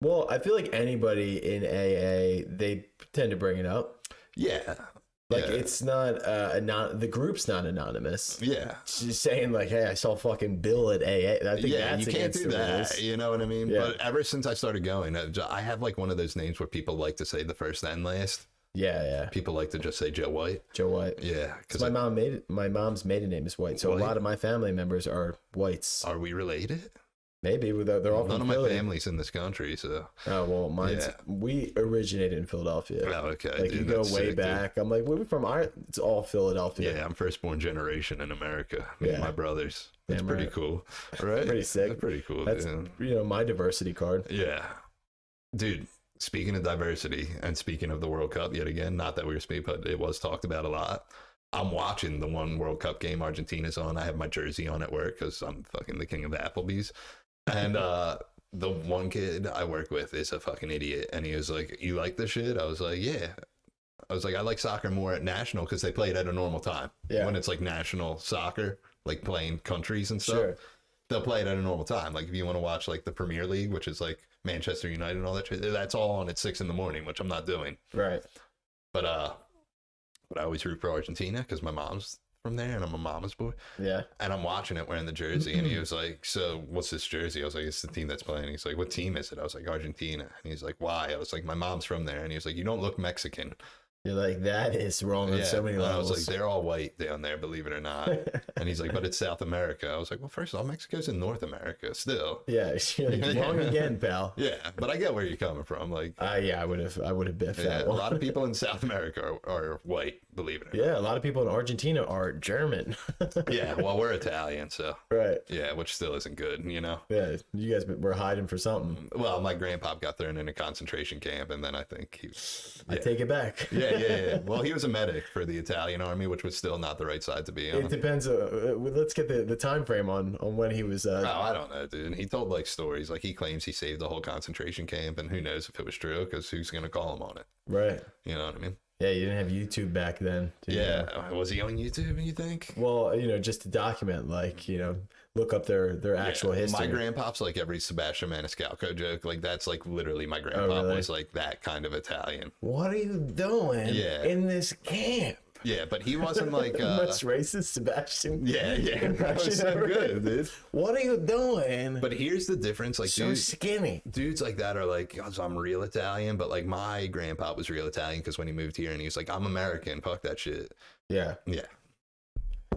Well, I feel like anybody in AA, they tend to bring it up. Yeah. Like it's not the group's not anonymous. Yeah. It's just saying like, hey, I saw fucking Bill at AA. I think that's you can't do that. You know what I mean? Yeah. But ever since I started going, I have like one of those names where people like to say the first and last. Yeah. People like to just say Joe White. Joe White. Yeah, because my mom's maiden name is White, so a lot of my family members are Whites. Are we related? Maybe they're all none from of Philly. my family's in this country, so. Oh well, we originated in Philadelphia. Oh, okay. Like dude, you go way back. Dude. I'm like, where are we from? It's all Philadelphia. Yeah, I'm firstborn generation in America. Me and my brothers. That's pretty cool, right? Pretty sick. That's pretty cool. That's my diversity card. Yeah, dude. Speaking of diversity and speaking of the World Cup yet again, not that we were speaking, but it was talked about a lot. I'm watching the one World Cup game Argentina's on. I have my jersey on at work because I'm fucking the king of Applebee's. And the one kid I work with is a fucking idiot. And he was like, you like this shit? I was like, yeah. I was like, I like soccer more at national because they play it at a normal time. Yeah. When it's like national soccer, like playing countries and stuff. Sure. They'll play it at a normal time. Like if you want to watch like the Premier League, which is like Manchester United and all that shit, that's all on at 6 a.m, which I'm not doing. Right. But I always root for Argentina because my mom's from there and I'm a mama's boy. Yeah. And I'm watching it wearing the jersey and he was like, so what's this jersey? I was like, it's the team that's playing. He's like, what team is it? I was like, Argentina. And he's like, why? I was like, my mom's from there. And he was like, you don't look Mexican. You're like, that is wrong on so many levels. I was like, they're all white down there, believe it or not. And he's like, but it's South America. I was like, well, first of all, Mexico's in North America still. Yeah, you're like, wrong again, pal. Yeah, but I get where you're coming from. Like, I would have biffed that one. A lot of people in South America are white, believe it or Yeah, a lot of people in Argentina are German. not. Yeah, well, we're Italian, so. Right. Yeah, which still isn't good, you know? Yeah, you guys were hiding for something. Well, my grandpa got thrown in a concentration camp, and then I think he was... I take it back. Yeah. Well, he was a medic for the Italian army, which was still not the right side to be on. It depends. Let's get the time frame on when he was. Oh, I don't know, dude. He told like stories. Like he claims he saved the whole concentration camp, and who knows if it was true? Because who's gonna call him on it? Right. You know what I mean? Yeah, you didn't have YouTube back then. Yeah. Was he on YouTube? You think? Well, just to document, like look up their actual history. My grandpop's like every Sebastian Maniscalco joke. Like that's like literally my grandpop really? was like that kind of Italian. What are you doing in this camp? Yeah, but he wasn't like much racist Sebastian. Yeah, that was so good, dude. What are you doing? But here's the difference, like so skinny dudes like that are like, "Oh, I'm real Italian," but like my grandpa was real Italian because when he moved here and he was like, "I'm American, fuck that shit." Yeah,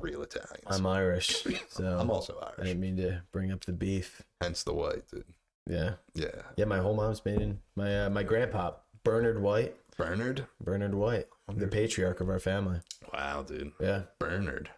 real Italians. I'm Irish, so I'm also Irish. I didn't mean to bring up the beef. Hence the white, dude. Yeah. My whole mom's made in my grandpa Bernard White. Bernard White, the patriarch of our family. Wow, dude. Yeah. Bernard.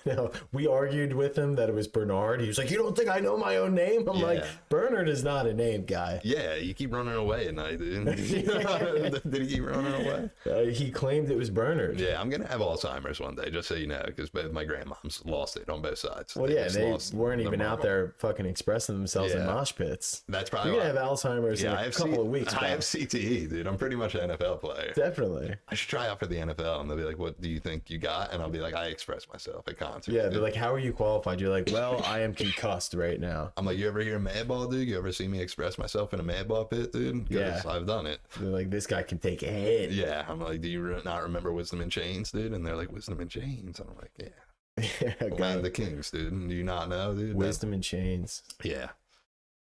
No, we argued with him that it was Bernard. He was like, "You don't think I know my own name?" I'm like, "Bernard is not a name, guy." Yeah, you keep running away at night, dude. Did he keep running away? He claimed it was Bernard. Yeah, I'm gonna have Alzheimer's one day, just so you know, because both my grandmoms lost it on both sides. Well, they weren't even out there fucking expressing themselves in mosh pits. That's probably you're gonna have Alzheimer's in a couple of weeks. I have CTE, dude. I'm pretty much an NFL player. Definitely. I should try out for the NFL, and they'll be like, "What do you think you got?" And I'll be like, "I express myself at concerts." Yeah, they're like, "How are you qualified?" You're like, "Well, I am concussed right now." I'm like, "You ever hear Madball, dude? You ever see me express myself in a Madball pit, dude?" Yeah, I've done it. They're like, "This guy can take a hit." Yeah, I'm like, "Do you not remember Wisdom in Chains, dude?" And they're like, "Wisdom in Chains." And I'm like, "Yeah." Land of the Kings, dude. Do you not know, dude? Wisdom in Chains. Yeah.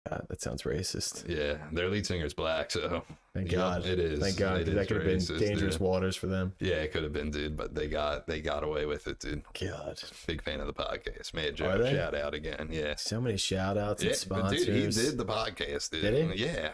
God, that sounds racist. Yeah, their lead singer's black, so thank God it is. Thank God, because that could have been dangerous waters for them. Yeah, it could have been, dude, but they got away with it, dude. God, big fan of the podcast. Mad Joe, shout out again. Yeah, so many shout outs and sponsors. Dude, he did the podcast, dude. Did he? Yeah.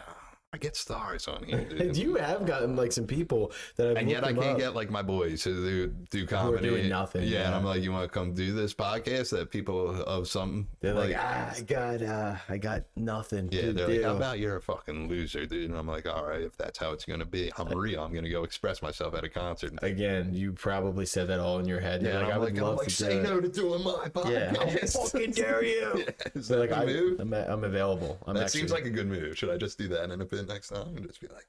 I get stars on here, dude. You have gotten like some people that have, and yet I can't get like my boys who do comedy. Who are doing nothing. Yeah, and I'm like, "You want to come do this podcast?" That people of something. They're like, I got nothing. Yeah, they're like, "How about you're a fucking loser, dude?" And I'm like, "All right, if that's how it's gonna be, I'm real. I'm gonna go express myself at a concert." Again, you probably said that all in your head. Yeah, I would love to say no to doing my podcast. Yeah, how fucking dare you? Yeah, is that like, a move? I'm available. That seems like a good move. Should I just do that in a bit next time and just be like,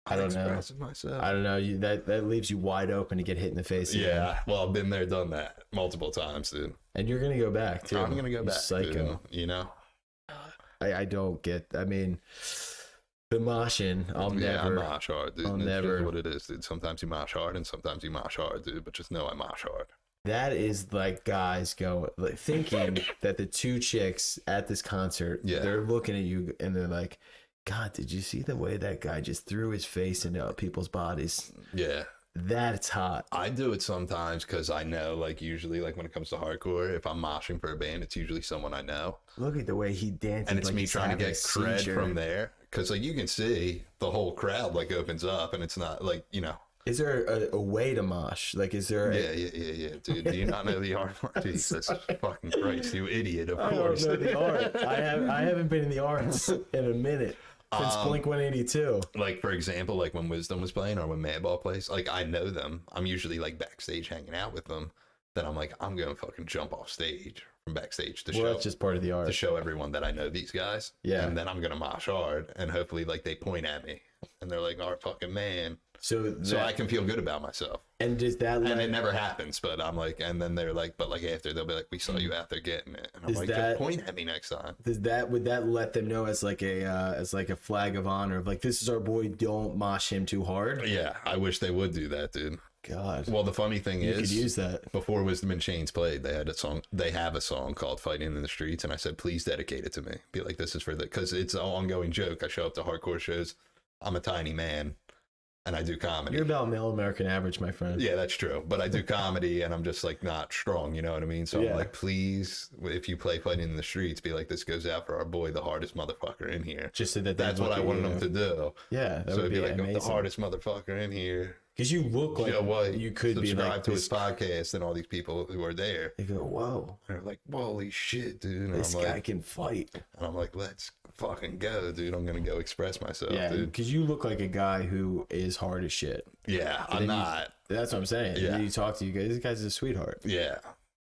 I don't know. Myself. I don't know. That leaves you wide open to get hit in the face. Again. Yeah. Well, I've been there, done that multiple times, dude. And you're gonna go back too. I'm gonna go back, psycho. Dude, you know. I don't get. I mean, the moshing. I'll never. I mosh hard, dude. I'll it's never. Just what it is, dude. Sometimes you mosh hard, and sometimes you mosh hard, dude. But just know I mosh hard. That is like guys thinking that the two chicks at this concert, they're looking at you and they're like, "God, did you see the way that guy just threw his face into people's bodies?" Yeah. That's hot. I do it sometimes because I know, like, usually, like, when it comes to hardcore, if I'm moshing for a band, it's usually someone I know. Look at the way he dances. And it's me trying to get cred from there. Because, like, you can see the whole crowd, like, opens up, and it's not, like, you know. Is there a way to mosh? Like, is there Yeah, dude. Do you not know the art? Jesus fucking Christ, you idiot, of course. I don't know the art. I haven't been in the arts in a minute. Since Blink 182. Like, for example, like when Wisdom was playing or when Madball plays, like, I know them. I'm usually, like, backstage hanging out with them. Then I'm like, I'm going to fucking jump off stage from backstage to show. That's just part of the art. To show everyone that I know these guys. Yeah. And then I'm going to mosh hard. And hopefully, like, they point at me. And they're like, "Our fucking man." So I can feel good about myself. And does that and it never happens, but I'm like, and then they're like, but like after they'll be like, "We saw you out there getting it," and I'm like, "Just point at me next time." Would that let them know as like a flag of honor of like, this is our boy, don't mosh him too hard? Yeah, I wish they would do that, dude. God. Well, the funny thing is, you could use that. Before Wisdom in Chains played, they had a song. They have a song called "Fighting in the Streets," and I said, "Please dedicate it to me." Be like, "This is for the," because it's an ongoing joke. I show up to hardcore shows. I'm a tiny man. And I do comedy. You're about male American average, my friend. Yeah, that's true. But I do comedy, and I'm just like not strong. You know what I mean? So I'm like, please, if you play Fighting in the Streets, be like, "This goes out for our boy, the hardest motherfucker in here." Just so that that's what I wanted them to do. Yeah, that would be like amazing. The hardest motherfucker in here. Because you look like you could be like to his podcast, and all these people who are there, they go, whoa. They're like, holy shit, dude. And this guy can fight. And I'm like, let's fucking go, dude. I'm going to go express myself, dude. Because you look like a guy who is hard as shit. Yeah, I'm not. That's what I'm saying. Yeah. You talk to you guys, this guy's a sweetheart. Yeah.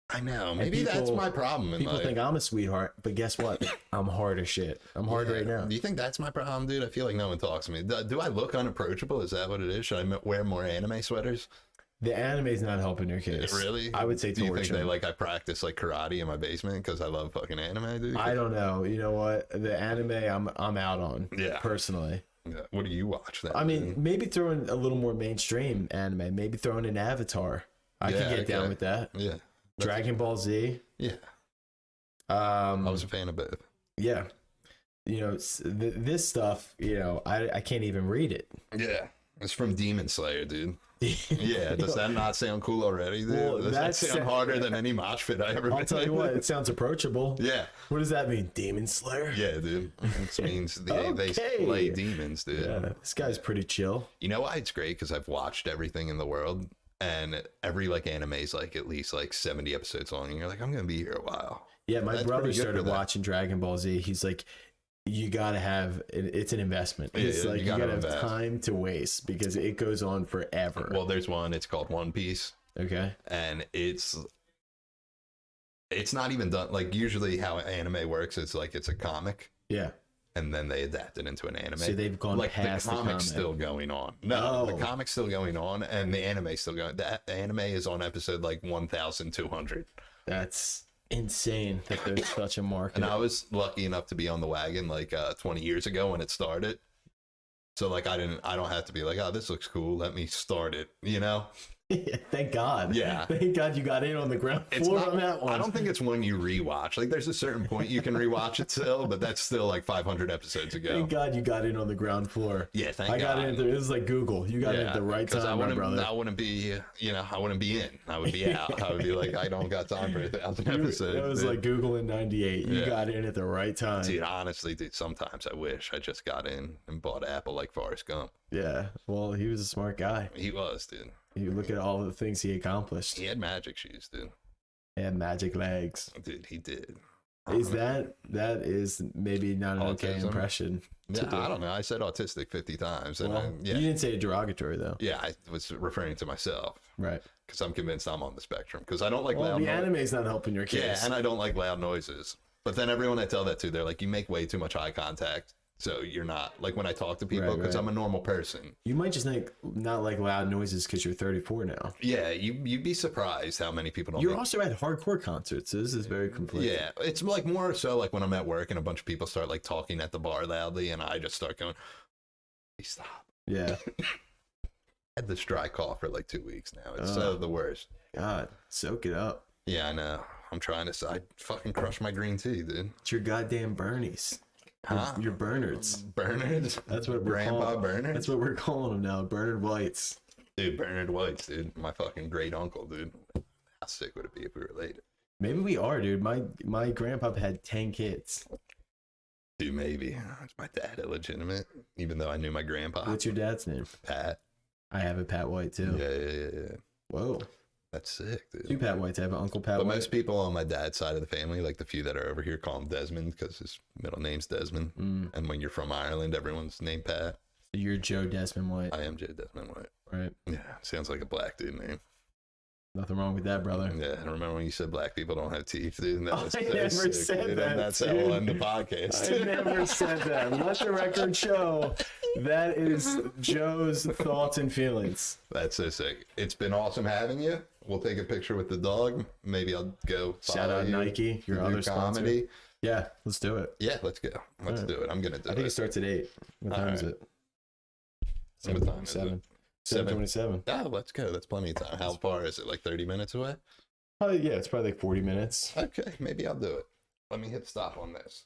I know. Maybe that's my problem in life. People think I'm a sweetheart, but guess what? I'm hard as shit. I'm hard right now. Do you think that's my problem, dude? I feel like no one talks to me. Do I look unapproachable? Is that what it is? Should I wear more anime sweaters? The anime's not helping your case. Really? I would say Do you torture. think I practice like karate in my basement because I love fucking anime, dude? I don't know. You know what? The anime I'm out on. Yeah. Personally. Yeah. What do you watch then? I mean, maybe throw in a little more mainstream anime. Maybe throw in an Avatar. I can get down with that. Yeah. Dragon Ball Z. Yeah. I was a fan of both. Yeah. You know, this stuff, you know, I can't even read it. Yeah. It's from Demon Slayer, dude. Yeah. Does that not sound cool already, dude? Well, does that sound harder than any mosh pit I ever been in? I'll tell you what, it sounds approachable. Yeah. What does that mean? Demon Slayer? Yeah, dude. It means they slay demons, dude. Yeah. This guy's pretty chill. You know why it's great? Because I've watched everything in the world. And every like anime is like at least like 70 episodes long, and you're like, I'm gonna be here a while. Yeah, my brother started watching Dragon Ball Z. He's like, you gotta have it's an investment. It's like you gotta have time to waste because it goes on forever. Well, there's one. It's called One Piece. Okay. And it's not even done. Like usually how anime works is like it's a comic. Yeah. And then they adapt it into an anime. So they've gone like past the comic's still going on. No, the comic's still going on, and the anime's still going. The anime is on episode like 1,200. That's insane that there's such a market. And I was lucky enough to be on the wagon like 20 years ago when it started. So like I don't have to be like, oh, this looks cool, let me start it, you know? Thank God. Yeah. Thank God you got in on the ground floor on that one. I don't think it's one you rewatch. Like there's a certain point you can rewatch it still, but that's still like 500 episodes ago. Thank God you got in on the ground floor. Yeah, thank God. I got in. This is like Google. You got in at the right time, my brother. I wouldn't be, I wouldn't be in. I would be out. I would be like, I don't got time for 1,000 episodes. It was like Google in '98. You got in at the right time. Dude, honestly, dude, sometimes I wish I just got in and bought Apple like Forrest Gump. Yeah, well, he was a smart guy. He was, dude. You look at all the things he accomplished. He had magic shoes, dude. He had magic legs. Dude, he did. That is maybe not an okay impression? Yeah, I don't know. I said autistic 50 times. And well, you didn't say derogatory, though. Yeah, I was referring to myself. Right. Because I'm convinced I'm on the spectrum. Because I don't like loud noises. The anime's not helping your case. Yeah, and I don't like loud noises. But then everyone I tell that to, they're like, you make way too much eye contact. So you're not like when I talk to people because I'm a normal person. You might just not like loud noises because you're 34 now. Yeah, you'd be surprised how many people don't. You're also at hardcore concerts. So this is very conflicting. Yeah, it's like more so like when I'm at work and a bunch of people start like talking at the bar loudly, and I just start going, "Please stop." Yeah. I had this dry cough for like 2 weeks now. It's the worst. God, soak it up. Yeah, I know. I'm trying to. I fucking crush my green tea, dude. It's your goddamn Bernies. Your Bernards. Bernards? That's what Grandpa Bernard? That's what we're calling them now. Bernard Whites. Dude, Bernard Whites, dude. My fucking great uncle, dude. How sick would it be if we were related? Maybe we are, dude. My grandpa had 10 kids. Dude, maybe. Is my dad illegitimate? Even though I knew my grandpa. What's your dad's name? Pat. I have a Pat White, too. Yeah. Whoa. That's sick, dude. Two Pat Whites. I have an Uncle Pat White. But most people on my dad's side of the family, like the few that are over here, call him Desmond because his middle name's Desmond. And when you're from Ireland, everyone's named Pat. So you're Joe Desmond White. I am Joe Desmond White. Right. Yeah, sounds like a black dude name. Nothing wrong with that, brother. Yeah, I remember when you said black people don't have teeth, dude. I never said that. That's how we'll end the podcast. I never said that. Let the record show that is Joe's thoughts and feelings. That's so sick. It's been awesome having you. We'll take a picture with the dog. Maybe I'll go shout out Nike, your other comedy. Sponsor. Yeah, let's do it. Yeah, let's go. Let's do it. I'm gonna do it. I think it starts at 8. What time is it? 7:27. 7:27. Oh, let's go. That's plenty of time. How far is it? Like 30 minutes away? Yeah, it's probably like 40 minutes. Okay, maybe I'll do it. Let me hit stop on this.